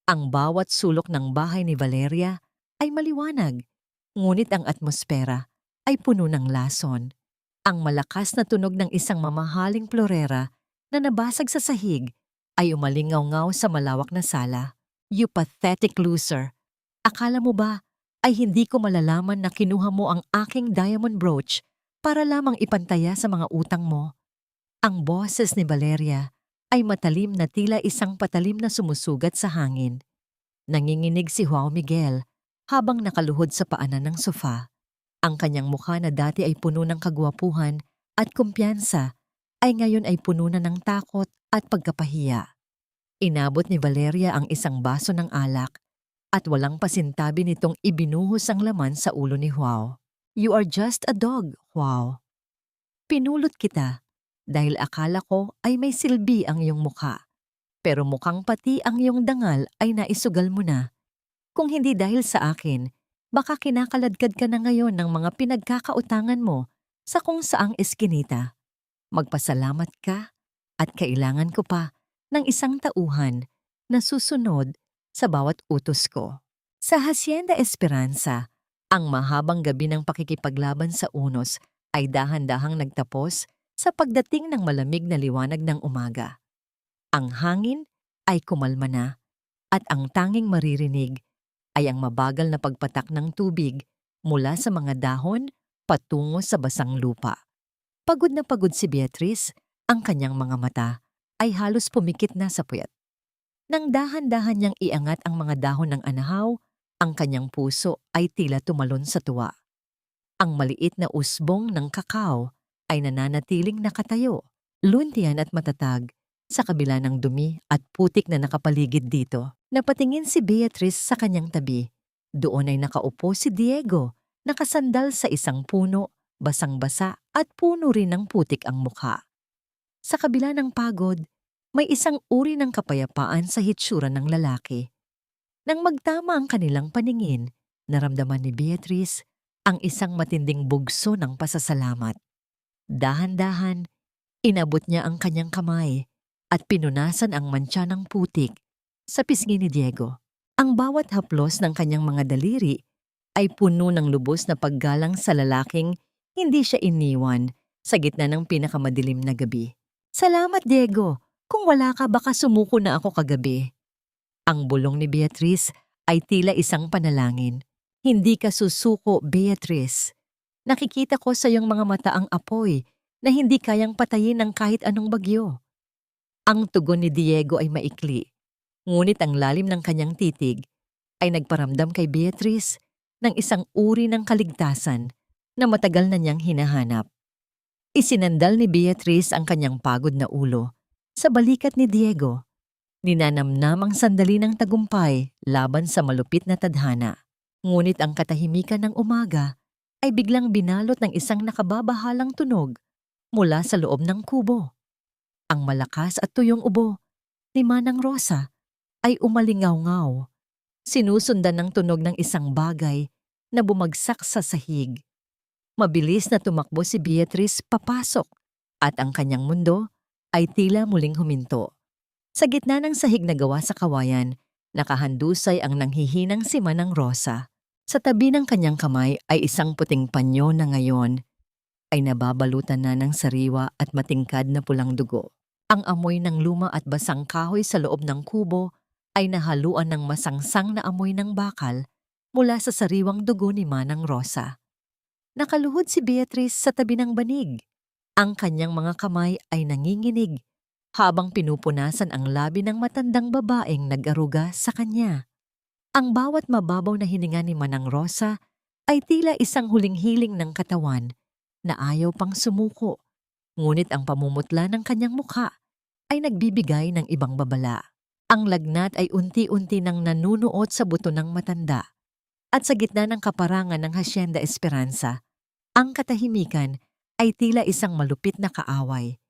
Ang bawat sulok ng bahay ni Valeria ay maliwanag, ngunit ang atmosfera ay puno ng lason. Ang malakas na tunog ng isang mamahaling florera na nabasag sa sahig ay umalingaw-ngaw sa malawak na sala. You pathetic loser! Akala mo ba ay hindi ko malalaman na kinuha mo ang aking diamond brooch para lamang ipantaya sa mga utang mo? Ang boses ni Valeria ay matalim na tila isang patalim na sumusugat sa hangin. Nanginginig si Juan Miguel habang nakaluhod sa paanan ng sofa. Ang kanyang mukha na dati ay puno ng kagwapuhan at kumpiyansa ay ngayon ay puno na ng takot at pagkapahiya. Inabot ni Valeria ang isang baso ng alak at walang pasintabi nitong ibinuhos ang laman sa ulo ni Juan. You are just a dog, Juan. Pinulot kita dahil akala ko ay may silbi ang iyong mukha. Pero mukhang pati ang iyong dangal ay naisugal mo na. Kung hindi dahil sa akin, baka kinakaladkad ka na ngayon ng mga pinagkakautangan mo sa kung saang eskinita. Magpasalamat ka at kailangan ko pa ng isang tauhan na susunod sa bawat utos ko. Sa Hacienda Esperanza, ang mahabang gabi ng pakikipaglaban sa unos ay dahan-dahang nagtapos sa pagdating ng malamig na liwanag ng umaga. Ang hangin ay kumalma na at ang tanging maririnig ay ang mabagal na pagpatak ng tubig mula sa mga dahon patungo sa basang lupa. Pagod na pagod si Beatrice, ang kanyang mga mata ay halos pumikit na sa puyat. Nang dahan-dahan niyang iangat ang mga dahon ng anahaw, ang kanyang puso ay tila tumalon sa tuwa. Ang maliit na usbong ng kakao ay nananatiling nakatayo, luntian at matatag sa kabila ng dumi at putik na nakapaligid dito. Napatingin si Beatrice sa kanyang tabi. Doon ay nakaupo si Diego, nakasandal sa isang puno, basang-basa at puno rin ng putik ang mukha. Sa kabila ng pagod, may isang uri ng kapayapaan sa hitsura ng lalaki. Nang magtama ang kanilang paningin, naramdaman ni Beatrice ang isang matinding bugso ng pasasalamat. Dahan-dahan, inabot niya ang kanyang kamay at pinunasan ang mantsa ng putik sa pisngi ni Diego. Ang bawat haplos ng kanyang mga daliri ay puno ng lubos na paggalang sa lalaking hindi siya iniwan sa gitna ng pinakamadilim na gabi. Salamat, Diego! Kung wala ka, baka sumuko na ako kagabi. Ang bulong ni Beatrice ay tila isang panalangin. Hindi ka susuko, Beatrice. Nakikita ko sa iyong mga mata ang apoy na hindi kayang patayin ng kahit anong bagyo. Ang tugon ni Diego ay maikli, ngunit ang lalim ng kanyang titig ay nagparamdam kay Beatrice ng isang uri ng kaligtasan na matagal na niyang hinahanap. Isinandal ni Beatrice ang kanyang pagod na ulo sa balikat ni Diego. Ninanamnam ang sandali ng tagumpay laban sa malupit na tadhana. Ngunit ang katahimikan ng umaga ay biglang binalot ng isang nakababahalang tunog mula sa loob ng kubo. Ang malakas at tuyong ubo ni Manang Rosa ay umalingaw-ngaw. Sinusundan ng tunog ng isang bagay na bumagsak sa sahig. Mabilis na tumakbo si Beatrice papasok at ang kanyang mundo ay tila muling huminto. Sa gitna ng sahig na gawa sa kawayan, nakahandusay ang nanghihinang si Manang Rosa. Sa tabi ng kanyang kamay ay isang puting panyo na ngayon ay nababalutan na ng sariwa at matingkad na pulang dugo. Ang amoy ng luma at basang kahoy sa loob ng kubo ay nahaluan ng masangsang na amoy ng bakal mula sa sariwang dugo ni Manang Rosa. Nakaluhod si Beatrice sa tabi ng banig. Ang kanyang mga kamay ay nanginginig habang pinupunasan ang labi ng matandang babaeng nag-aruga sa kanya. Ang bawat mababaw na hininga ni Manang Rosa ay tila isang huling-hiling ng katawan na ayaw pang sumuko, ngunit ang pamumutla ng kanyang mukha ay nagbibigay ng ibang babala. Ang lagnat ay unti-unti nang nanunuot sa buto ng matanda, at sa gitna ng kaparangan ng Hacienda Esperanza, ang katahimikan ay tila isang malupit na kaaway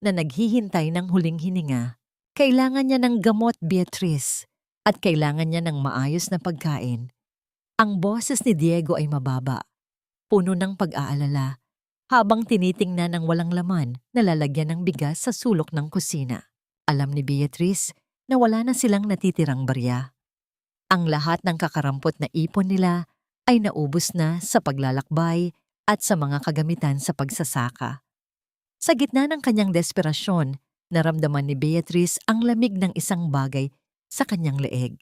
na naghihintay ng huling hininga. Kailangan niya ng gamot, Beatrice, at kailangan niya ng maayos na pagkain. Ang boses ni Diego ay mababa, puno ng pag-aalala, habang tinitingnan ng walang laman na lalagyan ng bigas sa sulok ng kusina. Alam ni Beatrice na wala na silang natitirang barya. Ang lahat ng kakarampot na ipon nila ay naubos na sa paglalakbay at sa mga kagamitan sa pagsasaka. Sa gitna ng kanyang desperasyon, naramdaman ni Beatrice ang lamig ng isang bagay sa kanyang leeg.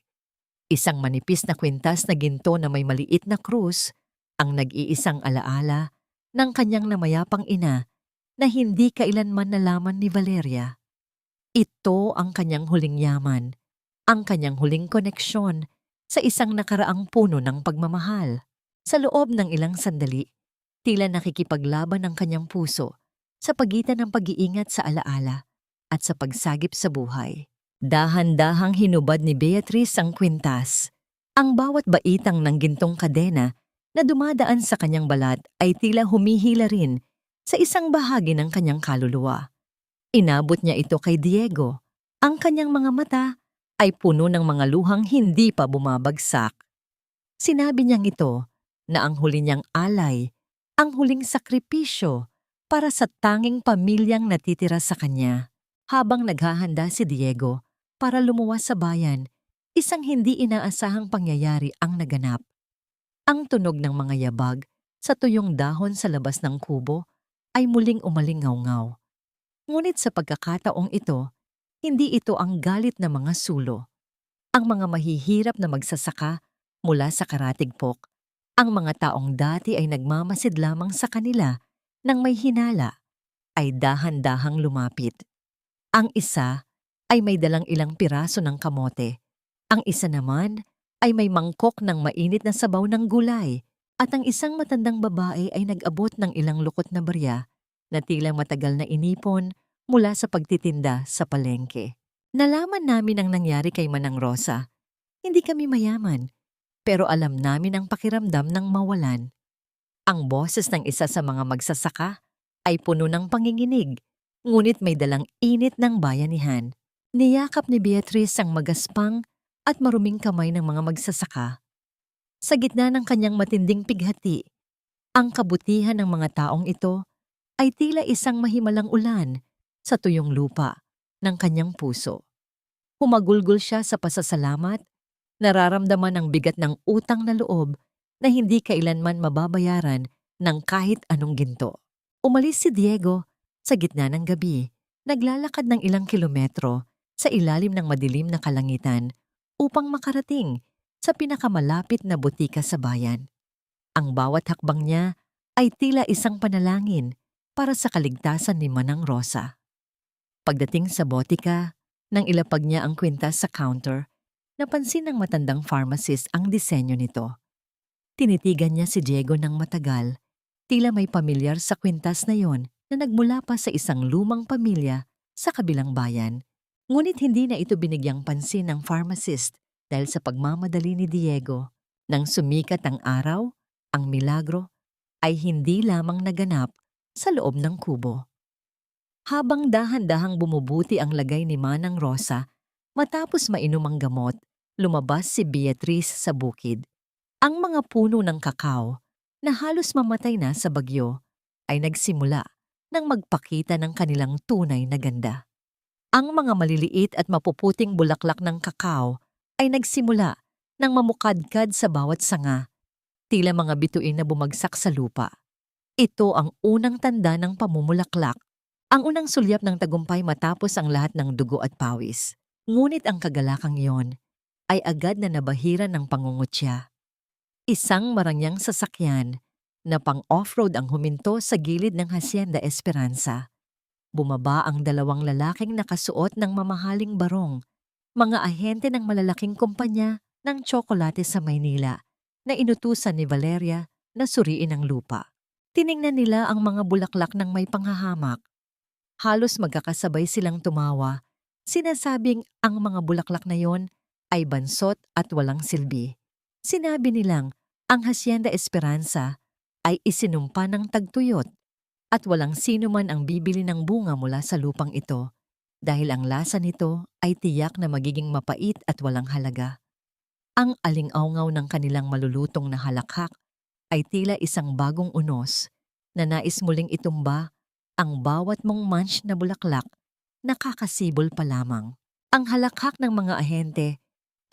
Isang manipis na kwintas na ginto na may maliit na krus, ang nag-iisang alaala ng kanyang namayapang ina na hindi kailanman nalaman ni Valeria. Ito ang kanyang huling yaman, ang kanyang huling koneksyon sa isang nakaraang puno ng pagmamahal. Sa loob ng ilang sandali, tila nakikipaglaban ang kanyang puso sa pagitan ng pag-iingat sa alaala at sa pagsagip sa buhay. Dahan-dahang hinubad ni Beatrice ang kwintas. Ang bawat baitang ng gintong kadena na dumadaan sa kanyang balat ay tila humihila rin sa isang bahagi ng kanyang kaluluwa. Inabot niya ito kay Diego. Ang kanyang mga mata ay puno ng mga luhang hindi pa bumabagsak. Sinabi niyang ito na ang huli niyang alay, ang huling sakripisyo para sa tanging pamilyang natitira sa kanya. Habang naghahanda si Diego para lumuwas sa bayan, isang hindi inaasahang pangyayari ang naganap. Ang tunog ng mga yabag sa tuyong dahon sa labas ng kubo ay muling umalingaw-ngaw. Ngunit sa pagkakataong ito, hindi ito ang galit na mga sulo. Ang mga mahihirap na magsasaka mula sa Karatigpok, ang mga taong dati ay nagmamasid lamang sa kanila nang may hinala, ay dahan-dahang lumapit. Ang isa ay may dalang ilang piraso ng kamote. Ang isa naman ay may mangkok ng mainit na sabaw ng gulay. At ang isang matandang babae ay nag-abot ng ilang lukot na barya na tila matagal na inipon mula sa pagtitinda sa palengke. Nalaman namin ang nangyari kay Manang Rosa. Hindi kami mayaman, pero alam namin ang pakiramdam ng mawalan. Ang boses ng isa sa mga magsasaka ay puno ng panginginig, ngunit may dalang init ng bayanihan. Niyakap ni Beatrice ang magaspang at maruming kamay ng mga magsasaka. Sa gitna ng kanyang matinding pighati, ang kabutihan ng mga taong ito ay tila isang mahimalang ulan sa tuyong lupa ng kanyang puso. Humagulgol siya sa pasasalamat, nararamdaman ang bigat ng utang na loob na hindi kailanman mababayaran ng kahit anong ginto. Umalis si Diego sa gitna ng gabi, naglalakad ng ilang kilometro sa ilalim ng madilim na kalangitan upang makarating sa pinakamalapit na butika sa bayan. Ang bawat hakbang niya ay tila isang panalangin para sa kaligtasan ni Manang Rosa. Pagdating sa botika, nang ilapag niya ang kwintas sa counter, napansin ng matandang pharmacist ang disenyo nito. Tinitigan niya si Diego ng matagal, tila may pamilyar sa kwintas na yon na nagmula pa sa isang lumang pamilya sa kabilang bayan. Ngunit hindi na ito binigyang pansin ng pharmacist dahil sa pagmamadali ni Diego. Nang sumikat ang araw, ang milagro ay hindi lamang naganap sa loob ng kubo. Habang dahan-dahang bumubuti ang lagay ni Manang Rosa, matapos mainom ang gamot, lumabas si Beatrice sa bukid. Ang mga puno ng kakao na halos mamatay na sa bagyo ay nagsimula nang magpakita ng kanilang tunay na ganda. Ang mga maliliit at mapuputing bulaklak ng kakao ay nagsimula nang mamukadkad sa bawat sanga, tila mga bituin na bumagsak sa lupa. Ito ang unang tanda ng pamumulaklak, ang unang sulyap ng tagumpay matapos ang lahat ng dugo at pawis. Ngunit ang kagalakang iyon ay agad na nabahiran ng pangungutya. Isang marangyang sasakyan na pang-offroad ang huminto sa gilid ng Hacienda Esperanza. Bumaba ang dalawang lalaking nakasuot ng mamahaling barong, mga ahente ng malalaking kumpanya ng tsokolate sa Maynila na inutusan ni Valeria na suriin ang lupa. Tiningnan nila ang mga bulaklak ng may panghahamak. Halos magkakasabay silang tumawa, sinasabing ang mga bulaklak na yon ay bansot at walang silbi. Sinabi nilang ang Hacienda Esperanza ay isinumpa ng tagtuyot at walang sino man ang bibili ng bunga mula sa lupang ito dahil ang lasa nito ay tiyak na magiging mapait at walang halaga. Ang aling-awngaw ng kanilang malulutong na halakhak ay tila isang bagong unos na nais muling itumba ang bawat mong munch na bulaklak na kakasibol pa lamang. Ang halakhak ng mga ahente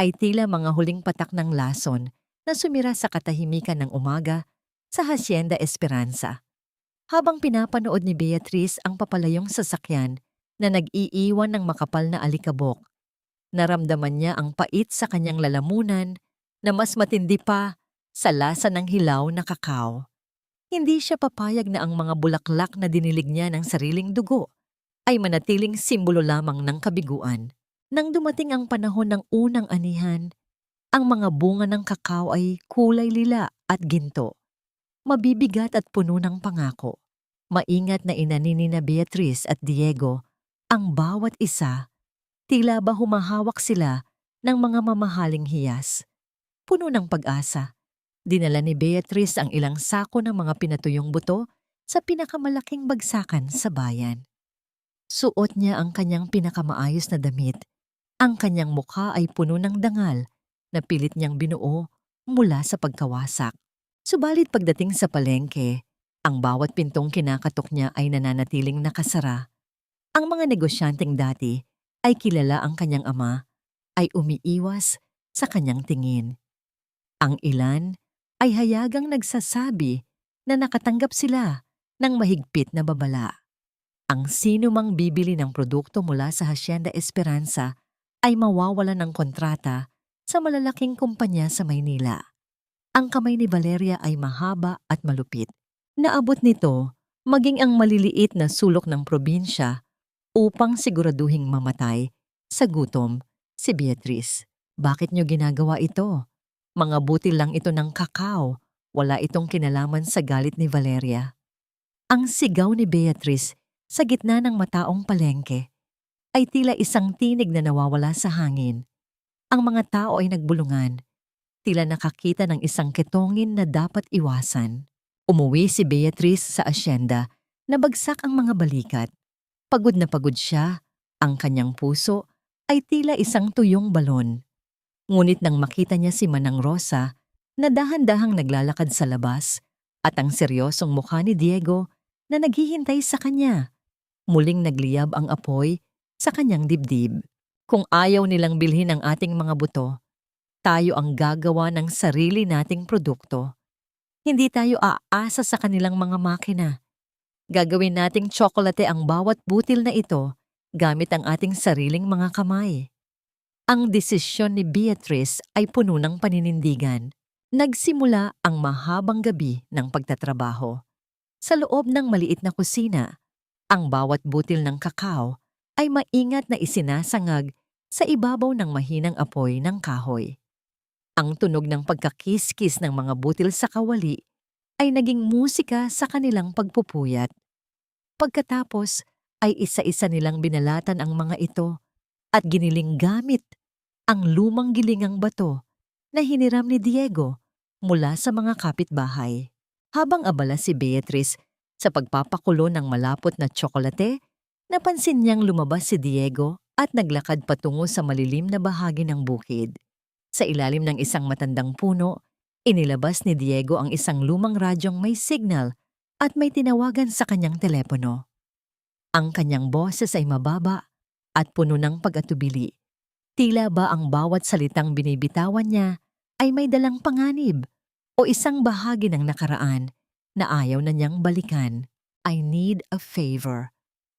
ay tila mga huling patak ng lason na sumira sa katahimikan ng umaga sa Hacienda Esperanza. Habang pinapanood ni Beatrice ang papalayong sasakyan na nag-iiwan ng makapal na alikabok, naramdaman niya ang pait sa kanyang lalamunan na mas matindi pa sa lasa ng hilaw na kakao. Hindi siya papayag na ang mga bulaklak na dinilig niya ng sariling dugo ay manatiling simbolo lamang ng kabiguan. Nang dumating ang panahon ng unang anihan, ang mga bunga ng kakao ay kulay lila at ginto. Mabibigat at puno ng pangako. Maingat na inanini na Beatrice at Diego ang bawat isa, tila ba humahawak sila ng mga mamahaling hiyas. Puno ng pag-asa, dinala ni Beatrice ang ilang sako ng mga pinatuyong buto sa pinakamalaking bagsakan sa bayan. Suot niya ang kanyang pinakamaayos na damit. Ang kanyang mukha ay puno ng dangal na pilit niyang binuo mula sa pagkawasak. Subalit pagdating sa palengke, ang bawat pintong kinakatok niya ay nananatiling nakasara. Ang mga negosyanteng dati ay kilala ang kanyang ama, ay umiiwas sa kanyang tingin. Ang ilan ay hayagang nagsasabi na nakatanggap sila ng mahigpit na babala. Ang sino mang bibili ng produkto mula sa Hacienda Esperanza ay mawawalan ng kontrata sa malalaking kumpanya sa Maynila. Ang kamay ni Valeria ay mahaba at malupit. Naabot nito maging ang maliliit na sulok ng probinsya upang siguraduhing mamatay sa gutom si Beatrice. Bakit niyo ginagawa ito? Mga butil lang ito ng kakao. Wala itong kinalaman sa galit ni Valeria. Ang sigaw ni Beatrice sa gitna ng mataong palengke ay tila isang tinig na nawawala sa hangin. Ang mga tao ay nagbulungan, tila nakakita ng isang ketongin na dapat iwasan. Umuwi si Beatrice sa asyenda na bagsak ang mga balikat. Pagod na pagod siya, ang kanyang puso ay tila isang tuyong balon. Ngunit nang makita niya si Manang Rosa na dahan-dahang naglalakad sa labas at ang seryosong mukha ni Diego na naghihintay sa kanya, muling nagliyab ang apoy sa kanyang dibdib. Kung ayaw nilang bilhin ang ating mga buto, tayo ang gagawa ng sarili nating produkto. Hindi tayo aasa sa kanilang mga makina. Gagawin nating tsokolate ang bawat butil na ito gamit ang ating sariling mga kamay. Ang desisyon ni Beatrice ay puno ng paninindigan. Nagsimula ang mahabang gabi ng pagtatrabaho. Sa loob ng maliit na kusina, ang bawat butil ng kakao ay maingat na isinasangag sa ibabaw ng mahinang apoy ng kahoy. Ang tunog ng pagkakiskis ng mga butil sa kawali ay naging musika sa kanilang pagpupuyat. Pagkatapos ay isa-isa nilang binalatan ang mga ito at giniling gamit ang lumang gilingang bato na hiniram ni Diego mula sa mga kapitbahay. Habang abala si Beatrice sa pagpapakulo ng malapot na tsokolate, napansin niyang lumabas si Diego at naglakad patungo sa malilim na bahagi ng bukid. Sa ilalim ng isang matandang puno, inilabas ni Diego ang isang lumang radyong may signal at may tinawagan sa kanyang telepono. Ang kanyang boses ay mababa at puno ng pag-atubili. Tila ba ang bawat salitang binibitawan niya ay may dalang panganib o isang bahagi ng nakaraan na ayaw na niyang balikan. I need a favor.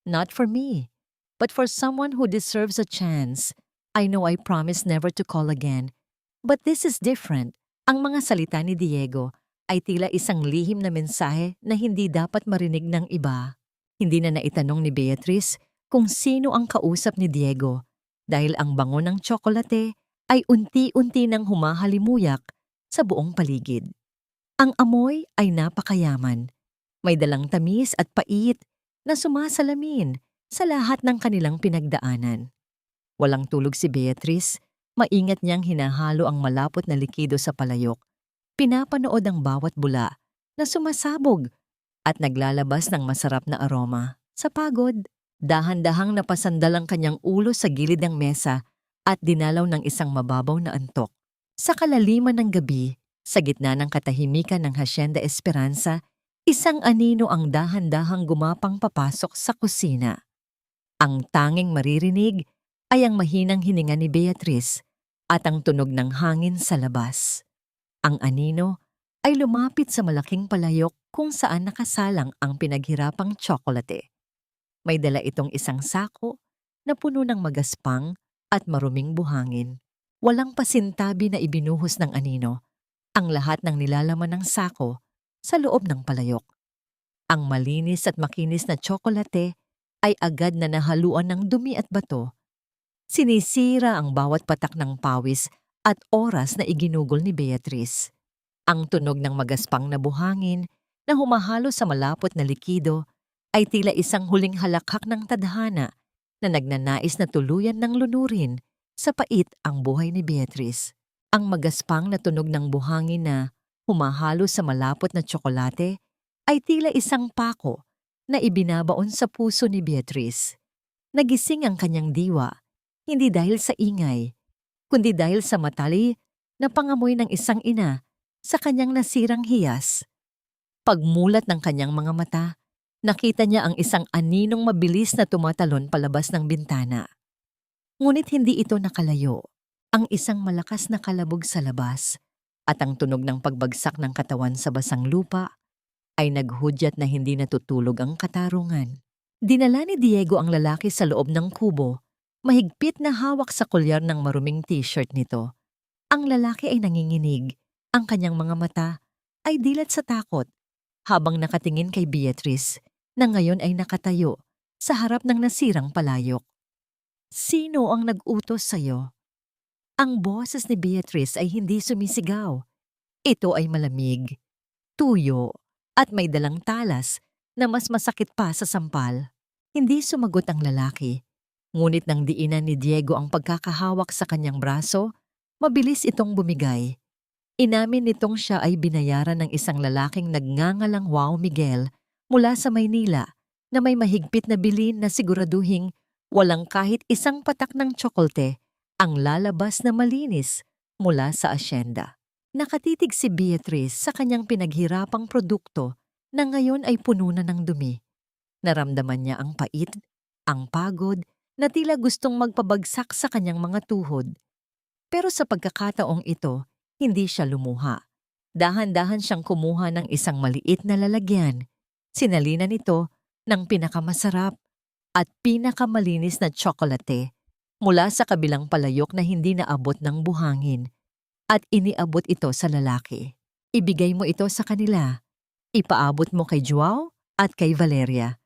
Not for me, but for someone who deserves a chance. I know I promised never to call again, but this is different. Ang mga salita ni Diego ay tila isang lihim na mensahe na hindi dapat marinig ng iba. Hindi na naitanong ni Beatrice kung sino ang kausap ni Diego dahil ang bango ng tsokolate ay unti-unti nang humahalimuyak sa buong paligid. Ang amoy ay napakayaman. May dalang tamis at pait na sumasalamin sa lahat ng kanilang pinagdaanan. Walang tulog si Beatrice, maingat niyang hinahalo ang malapot na likido sa palayok. Pinapanood ang bawat bula na sumasabog at naglalabas ng masarap na aroma. Sa pagod, dahan-dahang napasandal ang kanyang ulo sa gilid ng mesa at dinalaw ng isang mababaw na antok. Sa kalaliman ng gabi, sa gitna ng katahimikan ng Hacienda Esperanza, isang anino ang dahan-dahang gumapang papasok sa kusina. Ang tanging maririnig ay ang mahinang hininga ni Beatrice at ang tunog ng hangin sa labas. Ang anino ay lumapit sa malaking palayok kung saan nakasalang ang pinaghirapang tsokolate. May dala itong isang sako na puno ng magaspang at maruming buhangin. Walang pasintabi na ibinuhos ng anino ang lahat ng nilalaman ng sako sa loob ng palayok. Ang malinis at makinis na tsokolate ay agad na nahaluan ng dumi at bato. Sinisira ang bawat patak ng pawis at oras na iginugol ni Beatrice. Ang tunog ng magaspang na buhangin na humahalo sa malapot na likido ay tila isang huling halakhak ng tadhana na nagnanais na tuluyan ng lunurin sa pait ang buhay ni Beatrice. Ang magaspang na tunog ng buhangin na humahalo sa malapot na tsokolate ay tila isang pako na ibinabaon sa puso ni Beatrice. Nagising ang kanyang diwa, hindi dahil sa ingay, kundi dahil sa matali na pangamoy ng isang ina sa kanyang nasirang hiyas. Pagmulat ng kanyang mga mata, nakita niya ang isang aninong mabilis na tumatalon palabas ng bintana. Ngunit hindi ito nakalayo. ang isang malakas na kalabog sa labas at ang tunog ng pagbagsak ng katawan sa basang lupa ay naghudyat na hindi natutulog ang katarungan. Dinala ni Diego ang lalaki sa loob ng kubo, mahigpit na hawak sa kolyar ng maruming t-shirt nito. Ang lalaki ay nanginginig, ang kanyang mga mata ay dilat sa takot habang nakatingin kay Beatrice na ngayon ay nakatayo sa harap ng nasirang palayok. Sino ang nag-utos sa'yo? Ang boses ni Beatrice ay hindi sumisigaw. Ito ay malamig, tuyo, at may dalang talas na mas masakit pa sa sampal. Hindi sumagot ang lalaki, ngunit nang diinan ni Diego ang pagkakahawak sa kanyang braso, mabilis itong bumigay. Inamin nitong siya ay binayaran ng isang lalaking nagngangalang Wow Miguel mula sa Maynila na may mahigpit na bilin na siguraduhing walang kahit isang patak ng tsokolte ang lalabas na malinis mula sa asyenda. Nakatitig si Beatrice sa kanyang pinaghirapang produkto na ngayon ay puno na ng dumi. Naramdaman niya ang pait, ang pagod, na tila gustong magpabagsak sa kanyang mga tuhod. Pero sa pagkakataong ito, hindi siya lumuha. Dahan-dahan siyang kumuha ng isang maliit na lalagyan. Sinalinan ito ng pinakamasarap at pinakamalinis na tsokolate mula sa kabilang palayok na hindi naabot ng buhangin at iniabot ito sa lalaki. Ibigay mo ito sa kanila. Ipaabot mo kay Joao at kay Valeria.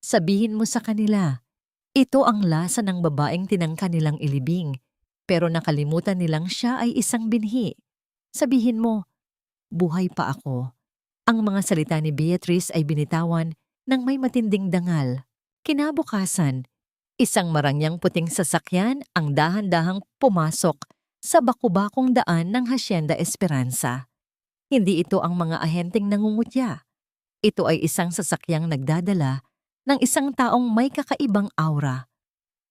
Sabihin mo sa kanila, ito ang lasa ng babaeng tinangka nilang ilibing, pero nakalimutan nilang siya ay isang binhi. Sabihin mo, buhay pa ako. Ang mga salita ni Beatrice ay binitawan ng may matinding dangal. Kinabukasan, isang marangyang puting sasakyan ang dahan-dahang pumasok sa bakubakong daan ng Hacienda Esperanza. Hindi ito ang mga ahenteng nangungutya. Ito ay isang sasakyang nagdadala ng isang taong may kakaibang aura.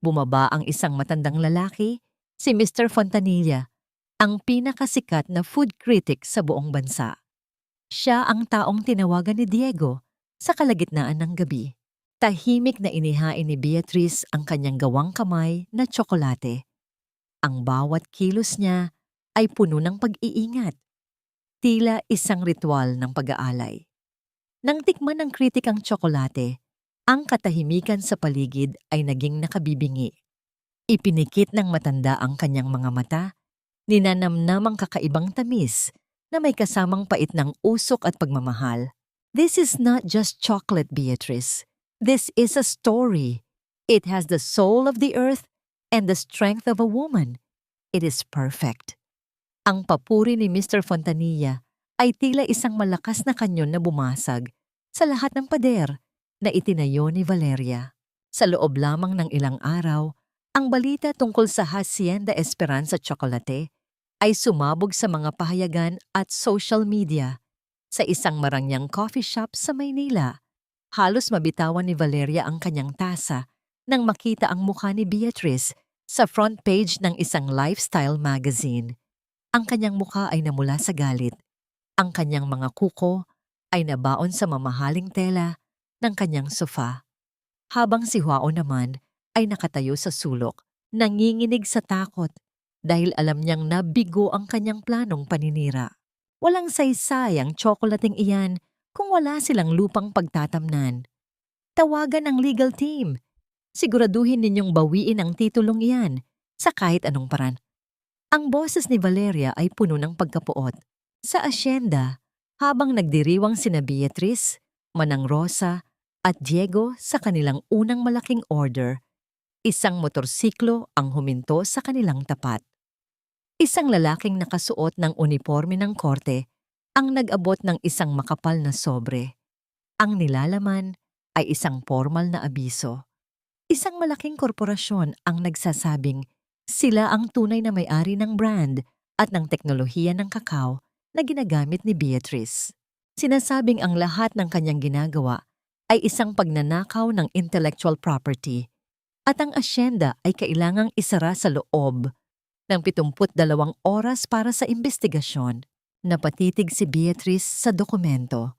Bumaba ang isang matandang lalaki, si Mr. Fontanilla, ang pinakasikat na food critic sa buong bansa. Siya ang taong tinawagan ni Diego sa kalagitnaan ng gabi. Tahimik na inihain ni Beatrice ang kanyang gawang kamay na tsokolate. Ang bawat kilos niya ay puno ng pag-iingat. Tila isang ritual ng pag-aalay. Nang tikman ng kritik ang tsokolate, ang katahimikan sa paligid ay naging nakabibingi. Ipinikit ng matanda ang kanyang mga mata, ninanamnam ang kakaibang tamis na may kasamang pait ng usok at pagmamahal. This is not just chocolate, Beatrice. This is a story. It has the soul of the earth and the strength of a woman. It is perfect. Ang papuri ni Mr. Fontanilla ay tila isang malakas na kanyon na bumasag sa lahat ng pader na itinayo ni Valeria. Sa loob lamang ng ilang araw, ang balita tungkol sa Hacienda Esperanza Chocolate ay sumabog sa mga pahayagan at social media. Sa isang marangyang coffee shop sa Maynila, halos mabitawan ni Valeria ang kanyang tasa nang makita ang mukha ni Beatrice sa front page ng isang lifestyle magazine. Ang kanyang mukha ay namula sa galit. Ang kanyang mga kuko ay nabaon sa mamahaling tela ng kanyang sofa. Habang si Joao naman ay nakatayo sa sulok, nanginginig sa takot dahil alam niyang nabigo ang kanyang planong paninira. Walang saysay ang tsokolating iyan kung wala silang lupang pagtatamnan. Tawagan ang legal team. Siguraduhin ninyong bawiin ang titulong iyan sa kahit anong paraan. Ang boses ni Valeria ay puno ng pagkapuot. Sa asyenda, habang nagdiriwang sina Beatrice, Manang Rosa at Diego sa kanilang unang malaking order, isang motorsiklo ang huminto sa kanilang tapat. Isang lalaking nakasuot ng uniforme ng korte ang nag-abot ng isang makapal na sobre. Ang nilalaman ay isang formal na abiso. Isang malaking korporasyon ang nagsasabing sila ang tunay na may-ari ng brand at ng teknolohiya ng kakao na ginagamit ni Beatrice. Sinasabing ang lahat ng kanyang ginagawa ay isang pagnanakaw ng intellectual property at ang asyenda ay kailangang isara sa loob ng 72 oras para sa investigasyon. Napatitig si Beatrice sa dokumento.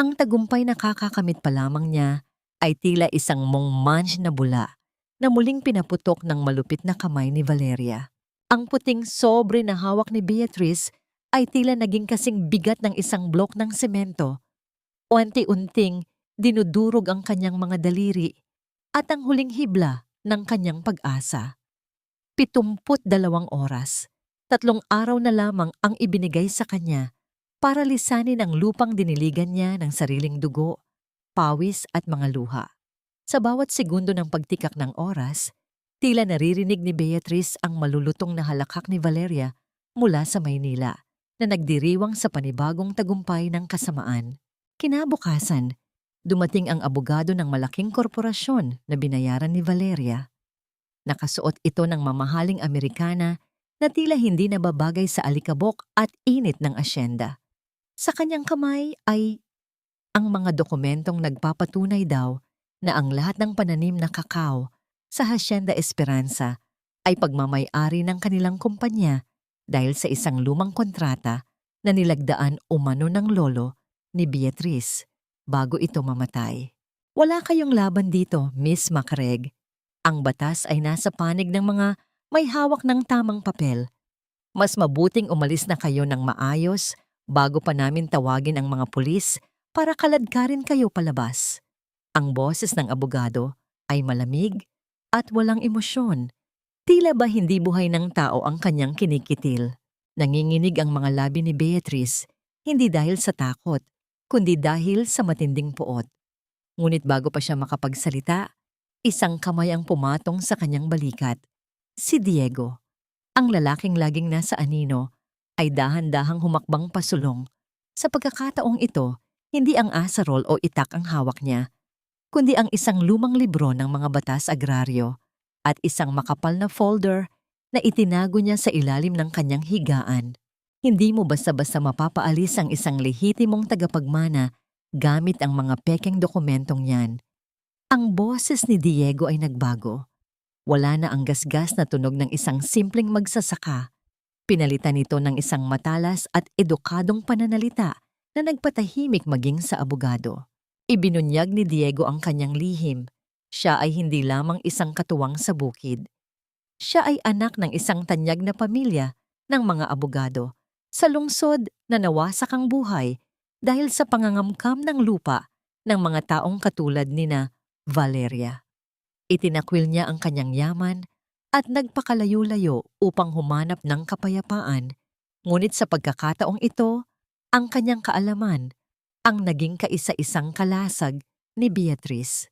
Ang tagumpay na kakakamit pa lamang niya ay tila isang mongmange na bula na muling pinaputok ng malupit na kamay ni Valeria. Ang puting sobre na hawak ni Beatrice ay tila naging kasing bigat ng isang blok ng semento. Unti-unting dinudurog ang kanyang mga daliri at ang huling hibla ng kanyang pag-asa. 72 oras, 3 araw na lamang ang ibinigay sa kanya para lisanin ang lupang diniligan niya ng sariling dugo, pawis at mga luha. Sa bawat segundo ng pagtikak ng oras, tila naririnig ni Beatrice ang malulutong na halakhak ni Valeria mula sa Maynila na nagdiriwang sa panibagong tagumpay ng kasamaan. Kinabukasan, dumating ang abogado ng malaking korporasyon na binayaran ni Valeria. Nakasuot ito ng mamahaling Amerikana na tila hindi nababagay sa alikabok at init ng asyenda. Sa kanyang kamay ay ang mga dokumentong nagpapatunay daw na ang lahat ng pananim na kakao sa Hacienda Esperanza ay pagmamay-ari ng kanilang kumpanya dahil sa isang lumang kontrata na nilagdaan umano ng lolo ni Beatrice bago ito mamatay. Wala kayong laban dito, Miss Macreg. Ang batas ay nasa panig ng mga may hawak ng tamang papel. Mas mabuting umalis na kayo ng maayos bago pa namin tawagin ang mga pulis para kaladkarin kayo palabas. Ang boses ng abogado ay malamig at walang emosyon. Tila ba hindi buhay ng tao ang kanyang kinikitil. Nanginginig ang mga labi ni Beatrice, hindi dahil sa takot, kundi dahil sa matinding puot. Ngunit bago pa siya makapagsalita, isang kamay ang pumatong sa kanyang balikat. Si Diego, ang lalaking laging nasa anino, ay dahan-dahang humakbang pasulong. Sa pagkakataong ito, hindi ang asarol o itak ang hawak niya, kundi ang isang lumang libro ng mga batas agraryo at isang makapal na folder na itinago niya sa ilalim ng kanyang higaan. Hindi mo basta-basta mapapaalis ang isang lehitimong tagapagmana gamit ang mga pekeng dokumentong yan. Ang boses ni Diego ay nagbago. Wala na ang gasgas na tunog ng isang simpleng magsasaka. Pinalitan ito ng isang matalas at edukadong pananalita na nagpatahimik maging sa abogado. Ibinunyag ni Diego ang kanyang lihim. Siya ay hindi lamang isang katuwang sa bukid. Siya ay anak ng isang tanyag na pamilya ng mga abogado sa lungsod na nawasak ang buhay dahil sa pangangamkam ng lupa ng mga taong katulad nina Valeria. Itinakwil niya ang kanyang yaman at nagpakalayo-layo upang humanap ng kapayapaan. Ngunit sa pagkakataong ito, ang kanyang kaalaman ang naging kaisa-isang kalasag ni Beatrice.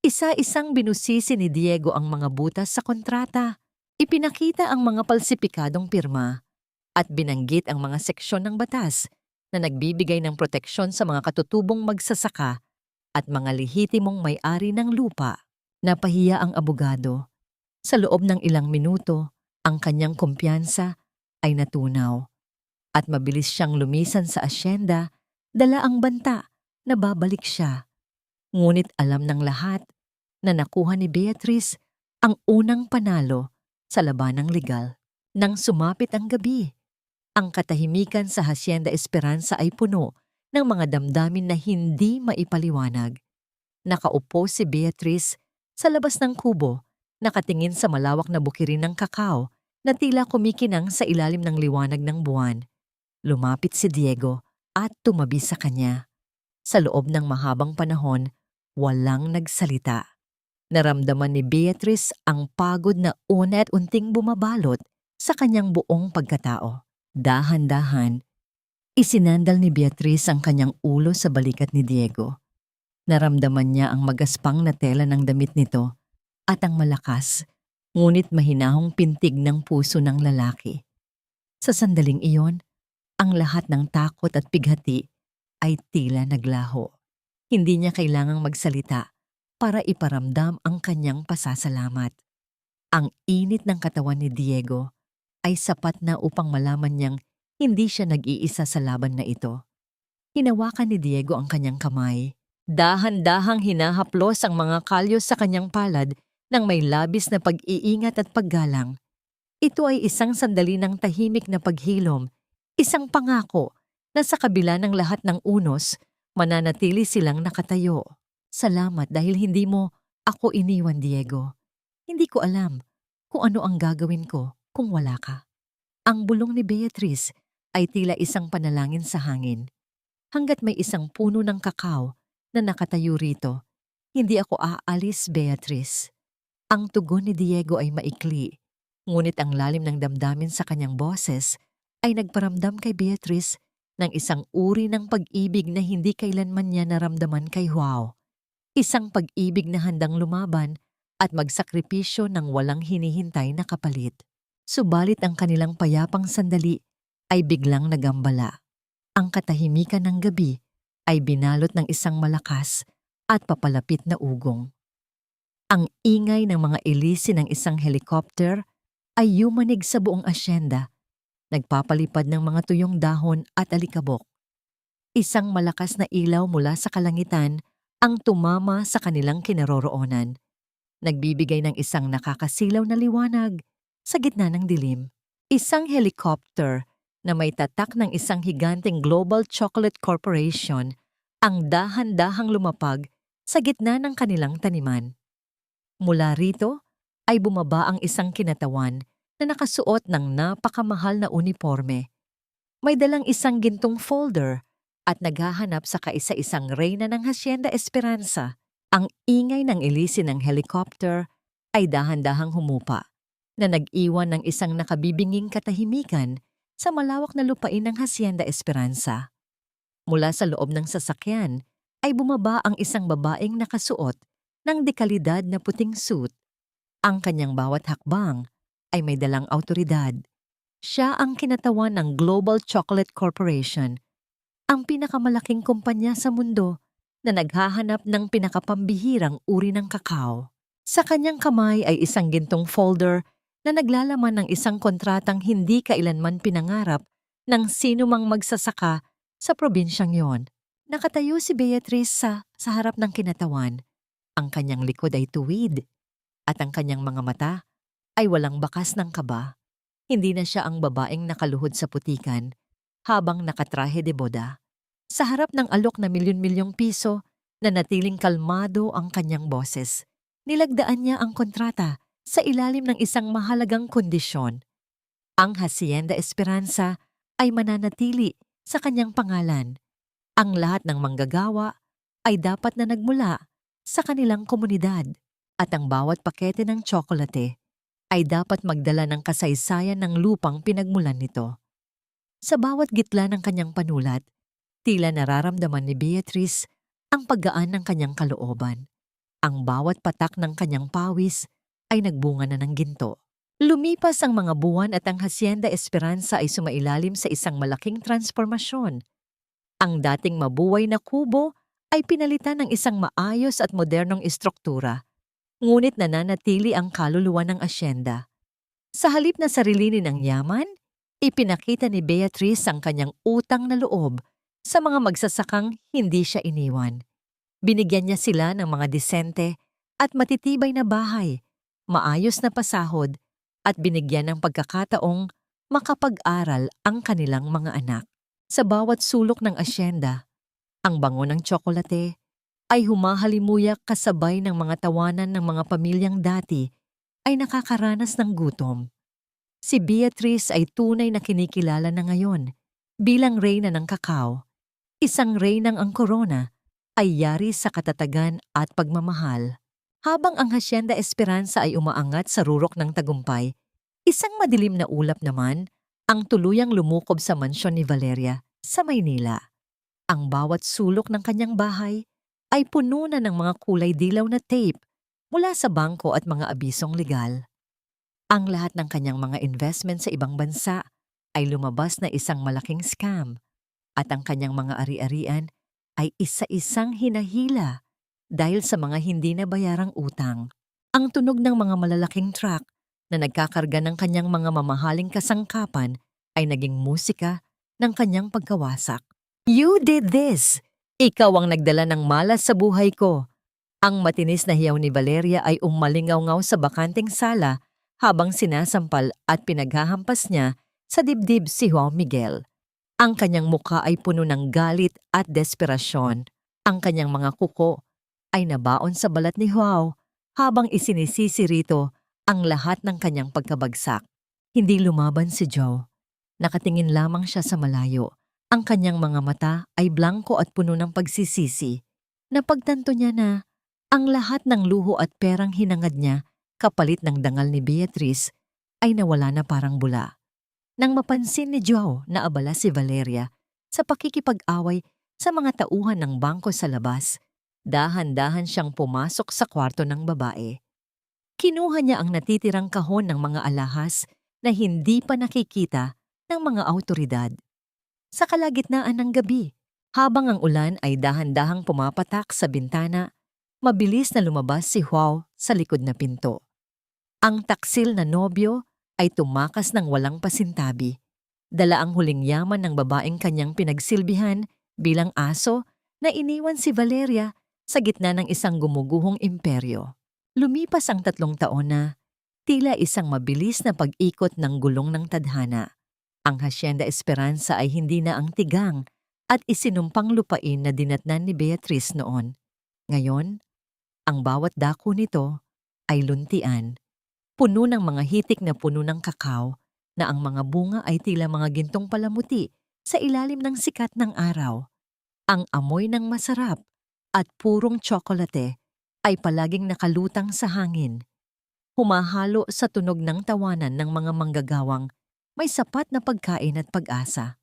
Isa-isang binusisi ni Diego ang mga butas sa kontrata, ipinakita ang mga palsipikadong pirma, at binanggit ang mga seksyon ng batas na nagbibigay ng proteksyon sa mga katutubong magsasaka at mga lehitimong may-ari ng lupa. Napahiya ang abogado. Sa loob ng ilang minuto, ang kanyang kumpiyansa ay natunaw at mabilis siyang lumisan sa asyenda, dala ang banta na babalik siya. Ngunit alam ng lahat na nakuha ni Beatrice ang unang panalo sa labanang legal. Nang sumapit ang gabi, ang katahimikan sa Hacienda Esperanza ay puno ng mga damdamin na hindi maipaliwanag. Nakaupo si Beatrice sa labas ng kubo, nakatingin sa malawak na bukirin ng kakao na tila kumikinang sa ilalim ng liwanag ng buwan. Lumapit si Diego at tumabi sa kanya. Sa loob ng mahabang panahon, walang nagsalita. Naramdaman ni Beatrice ang pagod na unti-unting bumabalot sa kanyang buong pagkatao. Dahan-dahan, isinandal ni Beatrice ang kanyang ulo sa balikat ni Diego. Naramdaman niya ang magaspang na tela ng damit nito at ang malakas, ngunit mahinahong pintig ng puso ng lalaki. Sa sandaling iyon, ang lahat ng takot at pighati ay tila naglaho. Hindi niya kailangang magsalita para iparamdam ang kanyang pasasalamat. Ang init ng katawan ni Diego ay sapat na upang malaman niyang hindi siya nag-iisa sa laban na ito. Hinawakan ni Diego ang kanyang kamay. Dahan-dahang hinahaplos ang mga kalyo sa kanyang palad ng may labis na pag-iingat at paggalang. Ito ay isang sandali ng tahimik na paghilom, isang pangako na sa kabila ng lahat ng unos, mananatili silang nakatayo. Salamat dahil hindi mo ako iniwan, Diego. Hindi ko alam kung ano ang gagawin ko kung wala ka. Ang bulong ni Beatrice ay tila isang panalangin sa hangin. Hanggat may isang puno ng kakao na nakatayo rito, hindi ako aalis, Beatrice. Ang tugon ni Diego ay maikli, ngunit ang lalim ng damdamin sa kanyang boses ay nagparamdam kay Beatrice ng isang uri ng pag-ibig na hindi kailanman niya naramdaman kay Joao. Isang pag-ibig na handang lumaban at magsakripisyo ng walang hinihintay na kapalit. Subalit ang kanilang payapang sandali ay biglang nagambala. Ang katahimikan ng gabi ay binalot ng isang malakas at papalapit na ugong. Ang ingay ng mga elisi ng isang helicopter ay yumanig sa buong asyenda, nagpapalipad ng mga tuyong dahon at alikabok. Isang malakas na ilaw mula sa kalangitan ang tumama sa kanilang kinaroroonan, nagbibigay ng isang nakakasilaw na liwanag sa gitna ng dilim. Isang helicopter na may tatak ng isang higanteng Global Chocolate Corporation ang dahan-dahang lumapag sa gitna ng kanilang taniman. Mula rito ay bumaba ang isang kinatawan na nakasuot ng napakamahal na uniforme. May dalang isang gintong folder at naghahanap sa kaisa-isang reyna ng Hacienda Esperanza. Ang ingay ng elisi ng helicopter ay dahan-dahang humupa, na nag-iwan ng isang nakabibinging katahimikan sa malawak na lupain ng Hacienda Esperanza. Mula sa loob ng sasakyan ay bumaba ang isang babaeng nakasuot ng dekalidad na puting suit. Ang kanyang bawat hakbang ay may dalang awtoridad. Siya ang kinatawan ng Global Chocolate Corporation, ang pinakamalaking kumpanya sa mundo na naghahanap ng pinakapambihirang uri ng kakao. Sa kanyang kamay ay isang gintong folder na naglalaman ng isang kontratang hindi kailanman pinangarap ng sino mang magsasaka sa probinsyang yon. Nakatayo si Beatrice sa harap ng kinatawan. Ang kanyang likod ay tuwid at ang kanyang mga mata ay walang bakas ng kaba. Hindi na siya ang babaeng nakaluhod sa putikan habang nakatrahe de boda. Sa harap ng alok na milyon-milyong piso, nanatiling kalmado ang kanyang boses. Nilagdaan niya ang kontrata sa ilalim ng isang mahalagang kondisyon. Ang Hacienda Esperanza ay mananatili sa kanyang pangalan. Ang lahat ng manggagawa ay dapat na nagmula sa kanilang komunidad at ang bawat pakete ng tsokolate ay dapat magdala ng kasaysayan ng lupang pinagmulan nito. Sa bawat gitla ng kanyang panulat, tila nararamdaman ni Beatrice ang paggaan ng kanyang kalooban. Ang bawat patak ng kanyang pawis ay nagbunga na ng ginto. Lumipas ang mga buwan at ang Hacienda Esperanza ay sumailalim sa isang malaking transformasyon. Ang dating mabuhay na kubo ay pinalitan ng isang maayos at modernong istruktura, ngunit nananatili ang kaluluwa ng asyenda. Sa halip na sarilinin ang yaman, ipinakita ni Beatrice ang kanyang utang na loob sa mga magsasakang hindi siya iniwan. Binigyan niya sila ng mga disente at matitibay na bahay, maayos na pasahod, at binigyan ng pagkakataong makapag-aral ang kanilang mga anak. Sa bawat sulok ng asyenda, ang bango ng tsokolate ay humahalimuyak kasabay ng mga tawanan ng mga pamilyang dati ay nakakaranas ng gutom. Si Beatrice ay tunay na kinikilala na ngayon bilang reyna ng kakao. Isang reynang ang korona ay yari sa katatagan at pagmamahal. Habang ang Hacienda Esperanza ay umaangat sa rurok ng tagumpay, isang madilim na ulap naman ang tuluyang lumukob sa mansyon ni Valeria sa Maynila. Ang bawat sulok ng kanyang bahay ay puno na ng mga kulay dilaw na tape mula sa bangko at mga abisong legal. Ang lahat ng kanyang mga investment sa ibang bansa ay lumabas na isang malaking scam at ang kanyang mga ari-arian ay isa-isang hinahila dahil sa mga hindi na bayarang utang. Ang tunog ng mga malalaking truck na nagkakarga ng kanyang mga mamahaling kasangkapan ay naging musika ng kanyang pagkawasak. "You did this! Ikaw ang nagdala ng malas sa buhay ko." Ang matinis na hiyaw ni Valeria ay umalingaw-ngaw sa bakanteng sala habang sinasampal at pinaghahampas niya sa dibdib si Juan Miguel. Ang kanyang mukha ay puno ng galit at desperasyon. Ang kanyang mga kuko ay nabaon sa balat ni Joao habang isinisisi rito ang lahat ng kanyang pagkabagsak. Hindi lumaban si Joe. Nakatingin lamang siya sa malayo. Ang kanyang mga mata ay blanko at puno ng pagsisisi. Napagtanto niya na ang lahat ng luho at perang hinangad niya kapalit ng dangal ni Beatrice ay nawala na parang bula. Nang mapansin ni Joe na abala si Valeria sa pakikipag-away sa mga tauhan ng bangko sa labas, dahan-dahan siyang pumasok sa kwarto ng babae. Kinuha niya ang natitirang kahon ng mga alahas na hindi pa nakikita ng mga awtoridad. Sa kalagitnaan ng gabi, habang ang ulan ay dahan-dahang pumapatak sa bintana, mabilis na lumabas si Joao sa likod na pinto. Ang taksil na nobyo ay tumakas ng walang pasintabi. Dala ang huling yaman ng babaeng kanyang pinagsilbihan bilang aso na iniwan si Valeria sa gitna ng isang gumuguhong imperyo. Lumipas ang 3 taon na, tila isang mabilis na pag-ikot ng gulong ng tadhana. Ang Hacienda Esperanza ay hindi na ang tigang at isinumpang lupain na dinatnan ni Beatrice noon. Ngayon, ang bawat dako nito ay luntian, puno ng mga hitik na puno ng kakao na ang mga bunga ay tila mga gintong palamuti sa ilalim ng sikat ng araw. Ang amoy ng masarap at purong tsokolate ay palaging nakalutang sa hangin. Humahalo sa tunog ng tawanan ng mga manggagawang may sapat na pagkain at pag-asa.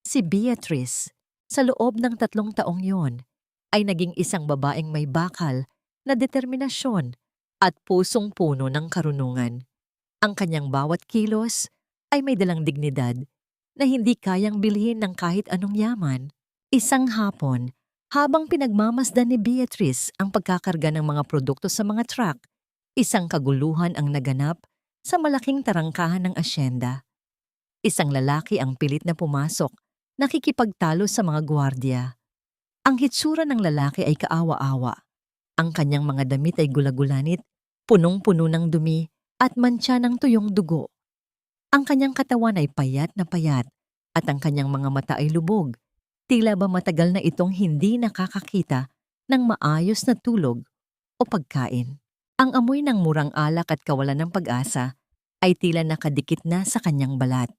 Si Beatrice, sa loob ng 3 taong yon, ay naging isang babaeng may bakal na determinasyon at pusong-puno ng karunungan. Ang kanyang bawat kilos ay may dalang dignidad na hindi kayang bilhin ng kahit anong yaman. Isang hapon, habang pinagmamasdan ni Beatrice ang pagkakarga ng mga produkto sa mga truck, isang kaguluhan ang naganap sa malaking tarangkahan ng asyenda. Isang lalaki ang pilit na pumasok, nakikipagtalo sa mga gwardiya. Ang hitsura ng lalaki ay kaawa-awa. Ang kanyang mga damit ay gulagulanit, punong-puno ng dumi at mantsa ng tuyong dugo. Ang kanyang katawan ay payat at ang kanyang mga mata ay lubog. Tila ba matagal na itong hindi nakakakita ng maayos na tulog o pagkain. Ang amoy ng murang alak at kawalan ng pag-asa ay tila nakadikit na sa kanyang balat.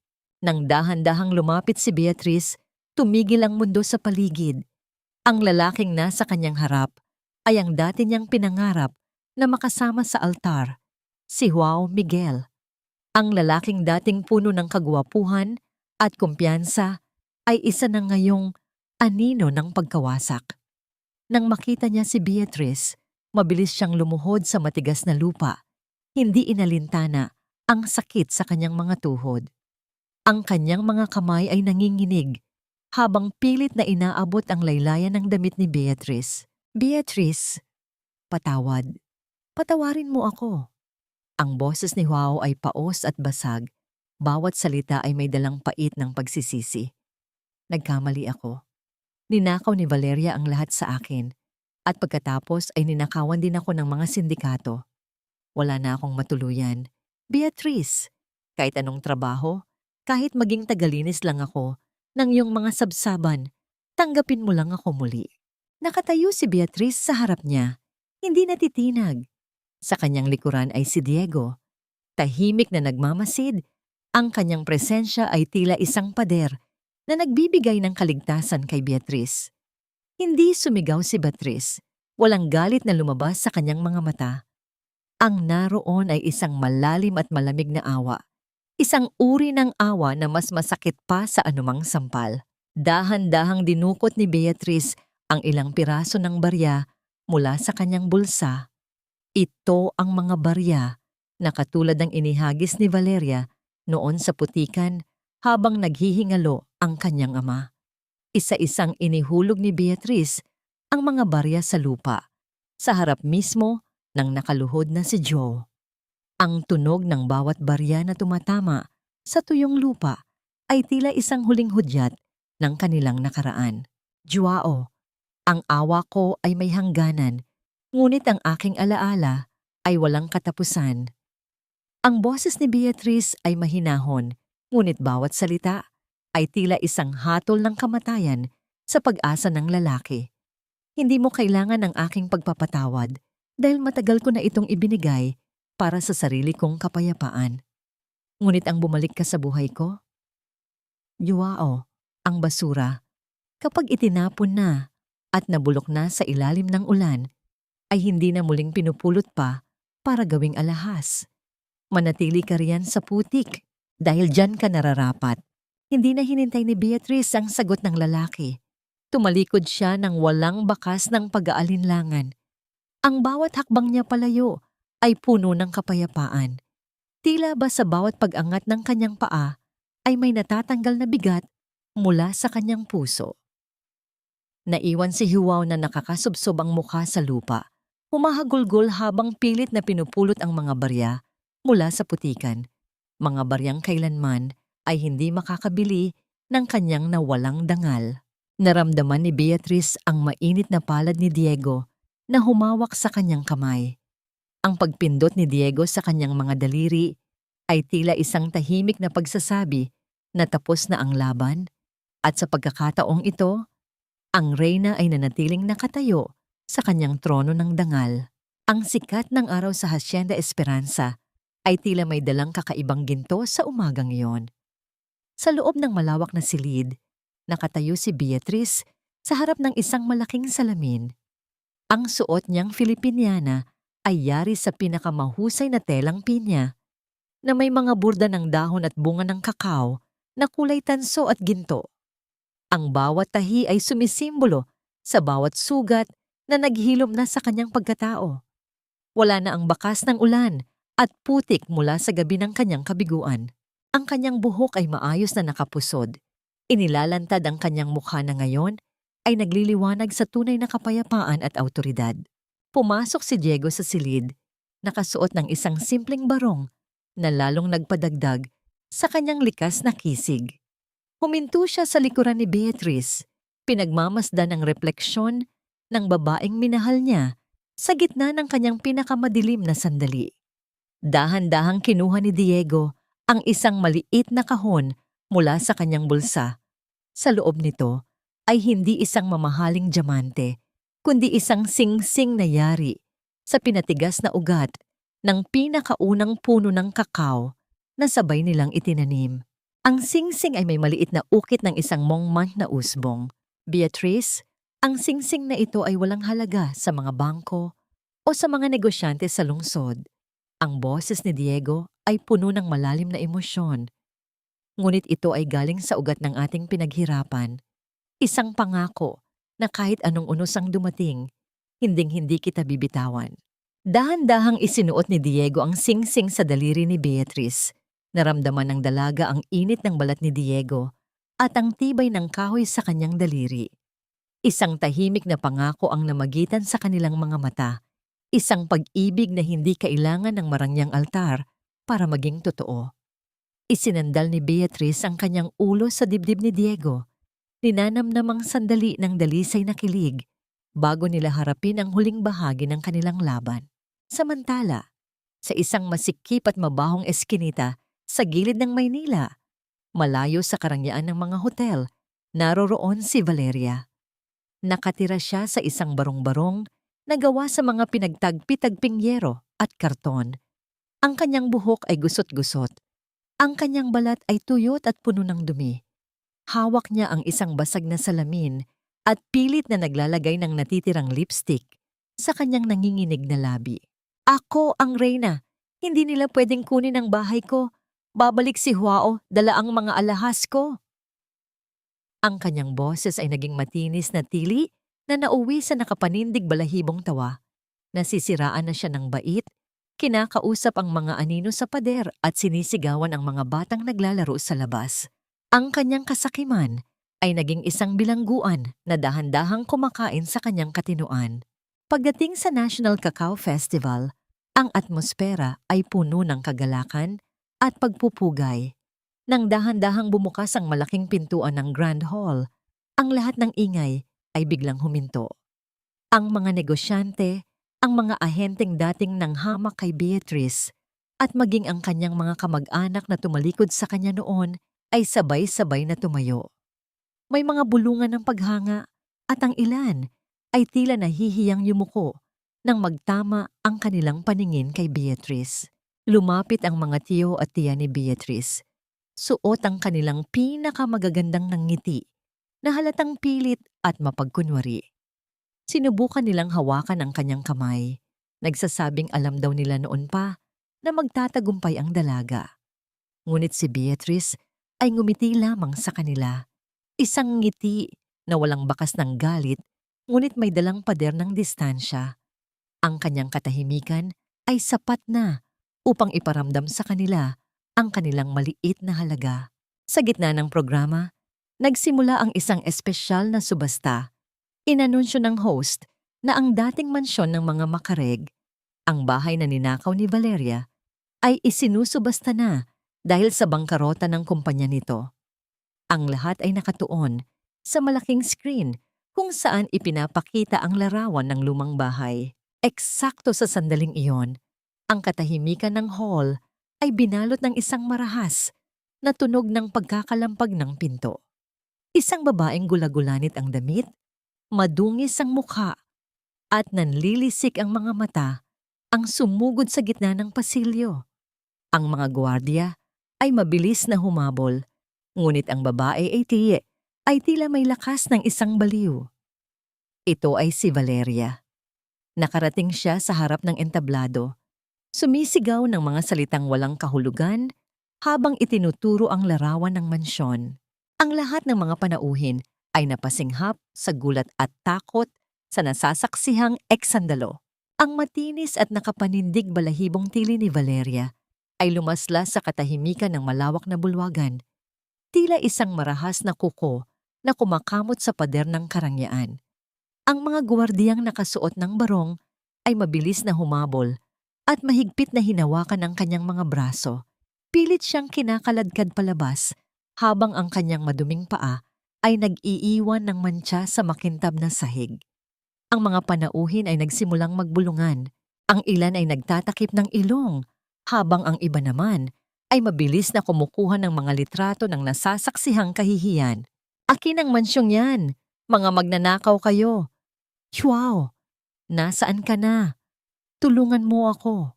Nang dahan-dahang lumapit si Beatrice, tumigil ang mundo sa paligid. Ang lalaking nasa kanyang harap ay ang dati niyang pinangarap na makasama sa altar, si Joao Miguel. Ang lalaking dating puno ng kagwapuhan at kumpiyansa ay isa na ngayong anino ng pagkawasak. Nang makita niya si Beatrice, mabilis siyang lumuhod sa matigas na lupa. Hindi inalintana ang sakit sa kanyang mga tuhod. Ang kanyang mga kamay ay nanginginig habang pilit na inaabot ang laylayan ng damit ni Beatrice. Beatrice, patawad. Patawarin mo ako. Ang boses ni Joao ay paos at basag. Bawat salita ay may dalang pait ng pagsisisi. Nagkamali ako. Ninakaw ni Valeria ang lahat sa akin. At pagkatapos ay ninakawan din ako ng mga sindikato. Wala na akong matuluyan. Beatrice, kahit anong trabaho, kahit maging tagalinis lang ako ng iyong mga sabsaban, tanggapin mo lang ako muli. Nakatayo si Beatrice sa harap niya, hindi natitinag. Sa kanyang likuran ay si Diego. Tahimik na nagmamasid, ang kanyang presensya ay tila isang pader na nagbibigay ng kaligtasan kay Beatrice. Hindi sumigaw si Beatrice, walang galit na lumabas sa kanyang mga mata. Ang naroon ay isang malalim at malamig na awa. Isang uri ng awa na mas masakit pa sa anumang sampal. Dahan-dahang dinukot ni Beatrice ang ilang piraso ng barya mula sa kanyang bulsa. Ito ang mga barya na katulad ng inihagis ni Valeria noon sa putikan habang naghihingalo ang kanyang ama. Isa-isang inihulog ni Beatrice ang mga barya sa lupa, sa harap mismo ng nakaluhod na si Joe. Ang tunog ng bawat barya na tumatama sa tuyong lupa ay tila isang huling hudyat ng kanilang nakaraan. Joao, ang awa ko ay may hangganan, ngunit ang aking alaala ay walang katapusan. Ang boses ni Beatrice ay mahinahon, ngunit bawat salita ay tila isang hatol ng kamatayan sa pag-asa ng lalaki. Hindi mo kailangan ng aking pagpapatawad dahil matagal ko na itong ibinigay para sa sarili kong kapayapaan. Ngunit ang bumalik ka sa buhay ko, yuao, ang basura, kapag itinapon na at nabulok na sa ilalim ng ulan, ay hindi na muling pinupulot pa para gawing alahas. Manatili ka riyan sa putik dahil dyan ka nararapat. Hindi na hinintay ni Beatrice ang sagot ng lalaki. Tumalikod siya ng walang bakas ng pag-aalinlangan. Ang bawat hakbang niya palayo ay puno ng kapayapaan. Tila ba sa bawat pag-angat ng kanyang paa ay may natatanggal na bigat mula sa kanyang puso. Naiwan si Huwao na nakakasubsob ang mukha sa lupa. Humahagulgol habang pilit na pinupulot ang mga barya mula sa putikan. Mga baryang kailanman ay hindi makakabili ng kanyang nawalang dangal. Naramdaman ni Beatrice ang mainit na palad ni Diego na humawak sa kanyang kamay. Ang pagpindot ni Diego sa kanyang mga daliri ay tila isang tahimik na pagsasabi na tapos na ang laban, at sa pagkakataong ito, ang reyna ay nanatiling nakatayo sa kanyang trono ng dangal. Ang sikat ng araw sa Hacienda Esperanza ay tila may dalang kakaibang ginto sa umagang iyon. Sa loob ng malawak na silid, nakatayo si Beatrice sa harap ng isang malaking salamin. Ang suot niyang Filipiniana ay yari sa pinakamahusay na telang pinya na may mga burda ng dahon at bunga ng kakao na kulay tanso at ginto. Ang bawat tahi ay sumisimbolo sa bawat sugat na naghilom na sa kanyang pagkatao. Wala na ang bakas ng ulan at putik mula sa gabi ng kanyang kabiguan. Ang kanyang buhok ay maayos na nakapusod. Inilalantad ang kanyang mukha na ngayon ay nagliliwanag sa tunay na kapayapaan at awtoridad. Pumasok si Diego sa silid, nakasuot ng isang simpleng barong na lalong nagpadagdag sa kanyang likas na kisig. Huminto siya sa likuran ni Beatrice, pinagmamasdan ang refleksyon ng babaeng minahal niya sa gitna ng kanyang pinakamadilim na sandali. Dahan-dahang kinuha ni Diego ang isang maliit na kahon mula sa kanyang bulsa. Sa loob nito ay hindi isang mamahaling diamante, kundi isang singsing na yari sa pinatigas na ugat ng pinakaunang puno ng kakao na sabay nilang itinanim. Ang singsing ay may maliit na ukit ng isang mongmang na usbong. Beatrice, ang singsing na ito ay walang halaga sa mga bangko o sa mga negosyante sa lungsod. Ang boses ni Diego ay puno ng malalim na emosyon. Ngunit ito ay galing sa ugat ng ating pinaghirapan. Isang pangako na kahit anong unos ang dumating, hinding-hindi kita bibitawan. Dahan-dahang isinuot ni Diego ang singsing sa daliri ni Beatrice. Naramdaman ng dalaga ang init ng balat ni Diego at ang tibay ng kahoy sa kanyang daliri. Isang tahimik na pangako ang namagitan sa kanilang mga mata. Isang pag-ibig na hindi kailangan ng marangyang altar para maging totoo. Isinandal ni Beatrice ang kanyang ulo sa dibdib ni Diego. Ninanamnamang sandali ng dalisay na kilig bago nila harapin ang huling bahagi ng kanilang laban. Samantala, sa isang masikip at mabahong eskinita sa gilid ng Maynila, malayo sa karangyaan ng mga hotel, naroroon si Valeria. Nakatira siya sa isang barong-barong na gawa sa mga pinagtagpi-tagping yero at karton. Ang kanyang buhok ay gusot-gusot. Ang kanyang balat ay tuyot at puno ng dumi. Hawak niya ang isang basag na salamin at pilit na naglalagay ng natitirang lipstick sa kanyang nanginginig na labi. Ako ang reyna. Hindi nila pwedeng kunin ang bahay ko. Babalik si Huwao, dala ang mga alahas ko. Ang kanyang boses ay naging matinis na tili na nauwi sa nakapanindig balahibong tawa. Nasisiraan na siya ng bait, kinakausap ang mga anino sa pader at sinisigawan ang mga batang naglalaro sa labas. Ang kanyang kasakiman ay naging isang bilangguan na dahan-dahang kumakain sa kanyang katinuan. Pagdating sa National Cacao Festival, ang atmosfera ay puno ng kagalakan at pagpupugay. Nang dahan-dahang bumukas ang malaking pintuan ng Grand Hall, ang lahat ng ingay ay biglang huminto. Ang mga negosyante, ang mga ahenteng dating nanghamak kay Beatrice, at maging ang kanyang mga kamag-anak na tumalikod sa kanya noon ay sabay-sabay na tumayo. May mga bulungan ng paghanga at ang ilan ay tila nahihiyang yumuko nang magtama ang kanilang paningin kay Beatrice. Lumapit ang mga tiyo at tiya ni Beatrice. Suot ang kanilang pinakamagagandang ng ngiti na halatang pilit at mapagkunwari. Sinubukan nilang hawakan ang kanyang kamay. Nagsasabing alam daw nila noon pa na magtatagumpay ang dalaga. Ngunit si Beatrice ay ngumiti lamang sa kanila. Isang ngiti na walang bakas ng galit, ngunit may dalang pader ng distansya. Ang kanyang katahimikan ay sapat na upang iparamdam sa kanila ang kanilang maliit na halaga. Sa gitna ng programa, nagsimula ang isang espesyal na subasta. Inanunsyo ng host na ang dating mansyon ng mga Macareg, ang bahay na ninakaw ni Valeria, ay isinusubasta na dahil sa bangkarota ng kumpanya nito. Ang lahat ay nakatuon sa malaking screen kung saan ipinapakita ang larawan ng lumang bahay. Eksakto sa sandaling iyon, ang katahimikan ng hall ay binalot ng isang marahas na tunog ng pagkakalampag ng pinto. Isang babaeng gulagulanit ang damit, madungis ang mukha, at nanlilisik ang mga mata ang sumugod sa gitna ng pasilyo. Ang mga gwardiya ay mabilis na humabol, ngunit ang babae ay tila may lakas ng isang baliw. Ito ay si Valeria. Nakarating siya sa harap ng entablado, sumisigaw ng mga salitang walang kahulugan habang itinuturo ang larawan ng mansyon. Ang lahat ng mga panauhin ay napasinghap sa gulat at takot sa nasasaksihang eksandalo. Ang matinis at nakapanindig balahibong tili ni Valeria ay lumasla sa katahimikan ng malawak na bulwagan, tila isang marahas na kuko na kumakamot sa pader ng karangyaan. Ang mga guwardiyang nakasuot ng barong ay mabilis na humabol at mahigpit na hinawakan ang kanyang mga braso. Pilit siyang kinakaladkad palabas habang ang kanyang maduming paa ay nag-iiwan ng mantsa sa makintab na sahig. Ang mga panauhin ay nagsimulang magbulungan. Ang ilan ay nagtatakip ng ilong, habang ang iba naman ay mabilis na kumukuha ng mga litrato ng nasasaksihang kahihiyan. Akin ang mansyong yan, mga magnanakaw kayo. Wow! Nasaan ka na? Tulungan mo ako.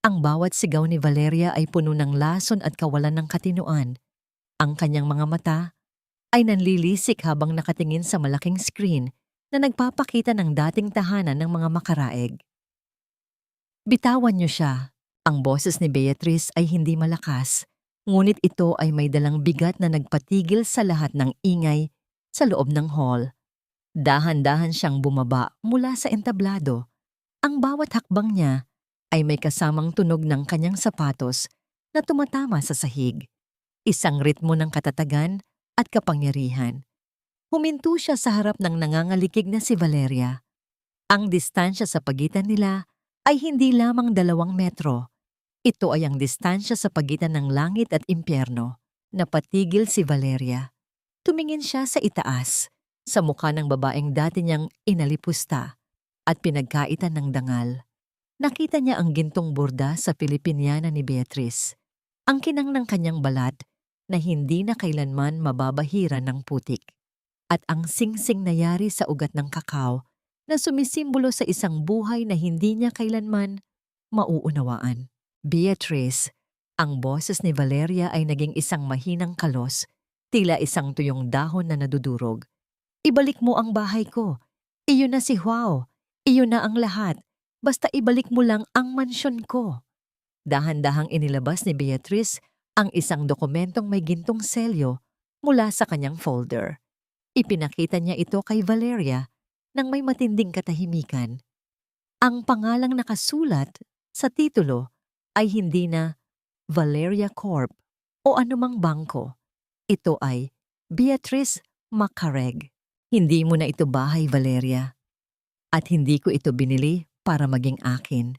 Ang bawat sigaw ni Valeria ay puno ng lason at kawalan ng katinoan. Ang kanyang mga mata ay nanlilisik habang nakatingin sa malaking screen na nagpapakita ng dating tahanan ng mga makaraeg. Bitawan niyo siya. Ang boses ni Beatrice ay hindi malakas, ngunit ito ay may dalang bigat na nagpatigil sa lahat ng ingay sa loob ng hall. Dahan-dahan siyang bumaba mula sa entablado. Ang bawat hakbang niya ay may kasamang tunog ng kanyang sapatos na tumatama sa sahig. Isang ritmo ng katatagan at kapangyarihan. Huminto siya sa harap ng nangangalikig na si Valeria. Ang distansya sa pagitan nila ay hindi lamang 2 metro. Ito ay ang distansya sa pagitan ng langit at impyerno. Napatigil si Valeria. Tumingin siya sa itaas, sa mukha ng babaeng dati niyang inalipusta at pinagkaitan ng dangal. Nakita niya ang gintong burda sa Pilipiniana ni Beatrice, ang kinang ng kanyang balat na hindi na kailanman mababahiran ng putik, at ang singsing na yari sa ugat ng kakao na sumisimbolo sa isang buhay na hindi niya kailanman mauunawaan. Beatrice, ang boses ni Valeria ay naging isang mahinang kalos, tila isang tuyong dahon na nadudurog. Ibalik mo ang bahay ko. Iyon na si Joao. Iyon na ang lahat. Basta ibalik mo lang ang mansyon ko. Dahan-dahang inilabas ni Beatrice ang isang dokumentong may gintong selyo mula sa kanyang folder. Ipinakita niya ito kay Valeria nang may matinding katahimikan. Ang pangalang nakasulat sa titulo ay hindi na Valeria Corp o anumang bangko. Ito ay Beatrice Macareg. Hindi mo na ito bahay, Valeria. At hindi ko ito binili para maging akin.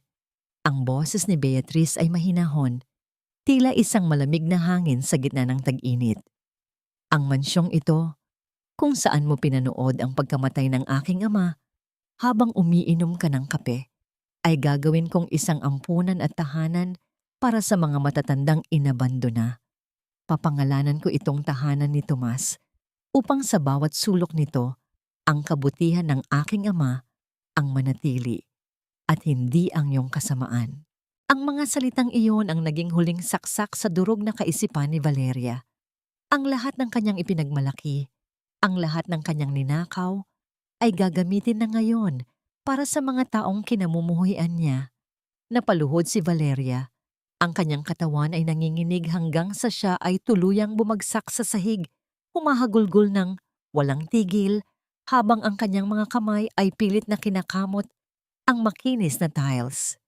Ang boses ni Beatrice ay mahinahon, tila isang malamig na hangin sa gitna ng tag-init. Ang mansyong ito, kung saan mo pinanood ang pagkamatay ng aking ama habang umiinom ka ng kape, ay gagawin kong isang ampunan at tahanan para sa mga matatandang inabandona. Papangalanan ko itong tahanan ni Tomas upang sa bawat sulok nito, ang kabutihan ng aking ama ang manatili at hindi ang iyong kasamaan. Ang mga salitang iyon ang naging huling saksak sa durog na kaisipan ni Valeria. Ang lahat ng kanyang ipinagmalaki, ang lahat ng kanyang ninakaw, ay gagamitin na ngayon para sa mga taong kinamumuhian niya. Napaluhod si Valeria. Ang kanyang katawan ay nanginginig hanggang sa siya ay tuluyang bumagsak sa sahig, humahagulgol ng walang tigil habang ang kanyang mga kamay ay pilit na kinakamot ang makinis na tiles.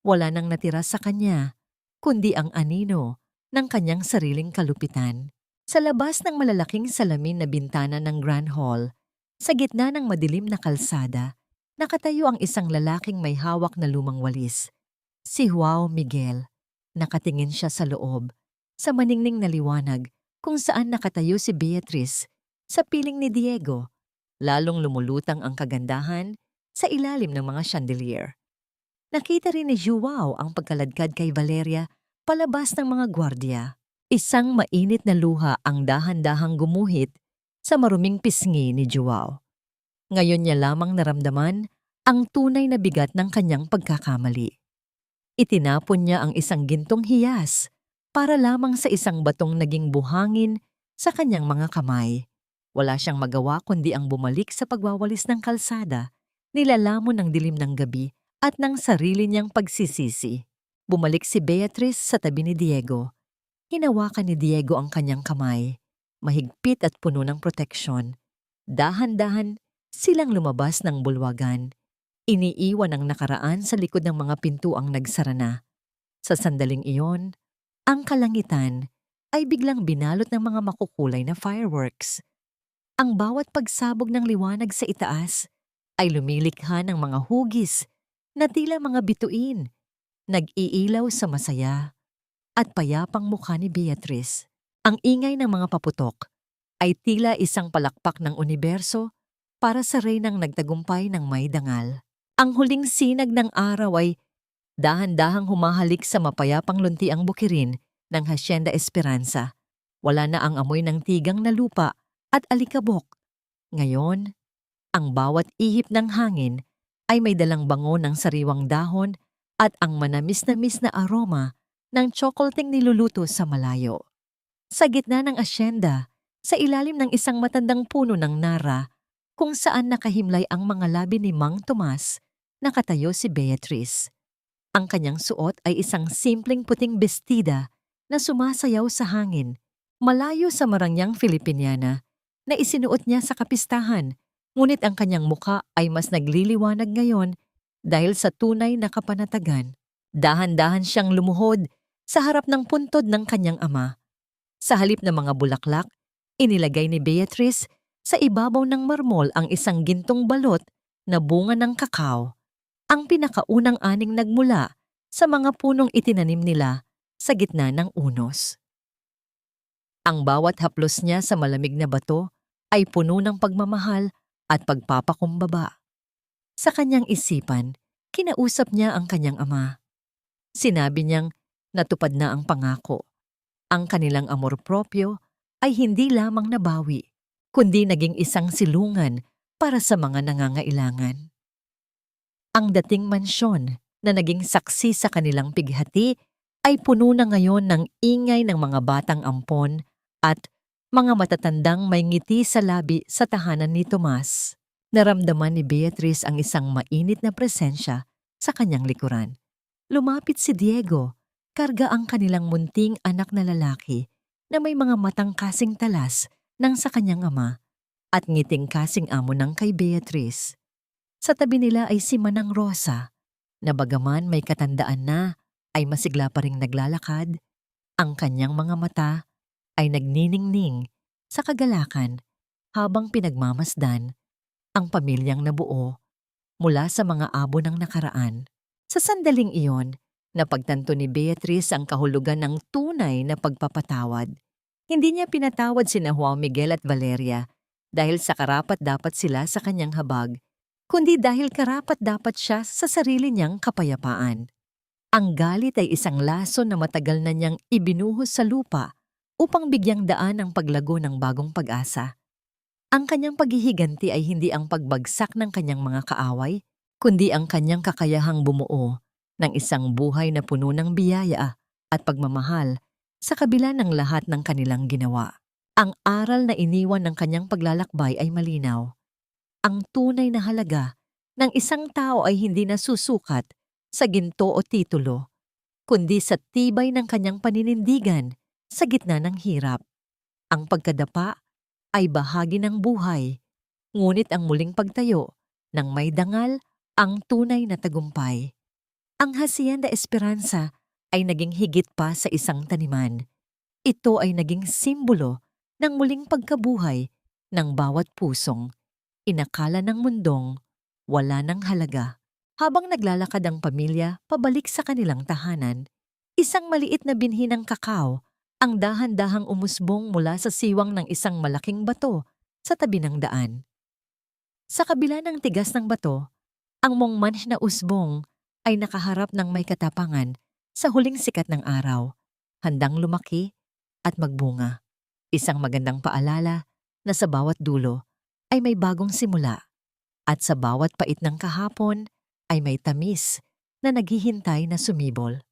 Wala nang natira sa kanya, kundi ang anino ng kanyang sariling kalupitan. Sa labas ng malalaking salamin na bintana ng Grand Hall, sa gitna ng madilim na kalsada, nakatayo ang isang lalaking may hawak na lumang walis. Si Joao Miguel. Nakatingin siya sa loob, sa maningning na liwanag kung saan nakatayo si Beatrice sa piling ni Diego. Lalong lumulutang ang kagandahan sa ilalim ng mga chandelier. Nakita rin ni Joao ang pagkaladkad kay Valeria palabas ng mga gwardya. Isang mainit na luha ang dahan-dahang gumuhit sa maruming pisngi ni Joao. Ngayon niya lamang naramdaman ang tunay na bigat ng kanyang pagkakamali. Itinapon niya ang isang gintong hiyas para lamang sa isang batong naging buhangin sa kanyang mga kamay. Wala siyang magawa kundi ang bumalik sa pagwawalis ng kalsada, nilalamon ng dilim ng gabi at ng sarili niyang pagsisisi. Bumalik si Beatrice sa tabi ni Diego. Hinawakan ni Diego ang kanyang kamay, mahigpit at puno ng proteksyon. Dahan-dahan silang lumabas ng bulwagan. Iniiwan ang nakaraan sa likod ng mga pintuang nagsara na. Sa sandaling iyon, ang kalangitan ay biglang binalot ng mga makukulay na fireworks. Ang bawat pagsabog ng liwanag sa itaas ay lumilikha ng mga hugis na tila mga bituin, nag-iilaw sa masaya at payapang mukha ni Beatrice. Ang ingay ng mga paputok ay tila isang palakpak ng universo para sa reynang nagtagumpay ng may dangal. Ang huling sinag ng araw ay dahan-dahang humahalik sa mapayapang luntiang bukirin ng Hacienda Esperanza. Wala na ang amoy ng tigang na lupa at alikabok. Ngayon, ang bawat ihip ng hangin ay may dalang bango ng sariwang dahon at ang manamis-namis na aroma ng tsokolteng niluluto sa malayo. Sa gitna ng asyenda, sa ilalim ng isang matandang puno ng nara, kung saan nakahimlay ang mga labi ni Mang Tomas, nakatayo si Beatrice. Ang kanyang suot ay isang simpleng puting bestida na sumasayaw sa hangin, malayo sa marangyang Filipiniana na isinuot niya sa kapistahan, ngunit ang kanyang mukha ay mas nagliliwanag ngayon dahil sa tunay na kapanatagan. Dahan-dahan siyang lumuhod sa harap ng puntod ng kanyang ama. Sa halip ng mga bulaklak, inilagay ni Beatrice sa ibabaw ng marmol ang isang gintong balot na bunga ng kakao, ang pinakaunang aning nagmula sa mga punong itinanim nila sa gitna ng unos. Ang bawat haplos niya sa malamig na bato ay puno ng pagmamahal at pagpapakumbaba. Sa kanyang isipan, kinausap niya ang kanyang ama. Sinabi niyang natupad na ang pangako. Ang kanilang amor propyo ay hindi lamang nabawi, kundi naging isang silungan para sa mga nangangailangan. Ang dating mansyon na naging saksi sa kanilang pighati ay puno na ngayon ng ingay ng mga batang ampon at mga matatandang may ngiti sa labi sa tahanan ni Tomas. Naramdaman ni Beatrice ang isang mainit na presensya sa kanyang likuran. Lumapit si Diego, karga ang kanilang munting anak na lalaki na may mga matang kasing talas ng sa kanyang ama at ngiting kasing amo ng kay Beatrice. Sa tabi nila ay si Manang Rosa, na bagaman may katandaan na ay masigla pa ring naglalakad, ang kanyang mga mata ay nagniningning sa kagalakan habang pinagmamasdan ang pamilyang nabuo mula sa mga abo ng nakaraan. Sa sandaling iyon, napagtanto ni Beatrice ang kahulugan ng tunay na pagpapatawad. Hindi niya pinatawad sina Juan Miguel at Valeria dahil sa karapat-dapat sila sa kanyang habag, kundi dahil karapat-dapat siya sa sarili niyang kapayapaan. Ang galit ay isang lason na matagal na niyang ibinuhos sa lupa upang bigyang daan ang paglago ng bagong pag-asa. Ang kanyang paghihiganti ay hindi ang pagbagsak ng kanyang mga kaaway, kundi ang kanyang kakayahang bumuo ng isang buhay na puno ng biyaya at pagmamahal sa kabila ng lahat ng kanilang ginawa. Ang aral na iniwan ng kanyang paglalakbay ay malinaw. Ang tunay na halaga ng isang tao ay hindi nasusukat sa ginto o titulo, kundi sa tibay ng kanyang paninindigan sa gitna ng hirap. Ang pagkadapa ay bahagi ng buhay, ngunit ang muling pagtayo ng may dangal ang tunay na tagumpay. Ang Hacienda Esperanza ay naging higit pa sa isang taniman. Ito ay naging simbolo ng muling pagkabuhay ng bawat pusong inakala ng mundong wala ng halaga. Habang naglalakad ang pamilya pabalik sa kanilang tahanan, isang maliit na binhi ng kakao ang dahan-dahang umusbong mula sa siwang ng isang malaking bato sa tabi ng daan. Sa kabila ng tigas ng bato, ang mongmanch na usbong ay nakaharap ng may katapangan sa huling sikat ng araw, handang lumaki at magbunga. Isang magandang paalala na sa bawat dulo ay may bagong simula at sa bawat pait ng kahapon ay may tamis na naghihintay na sumibol.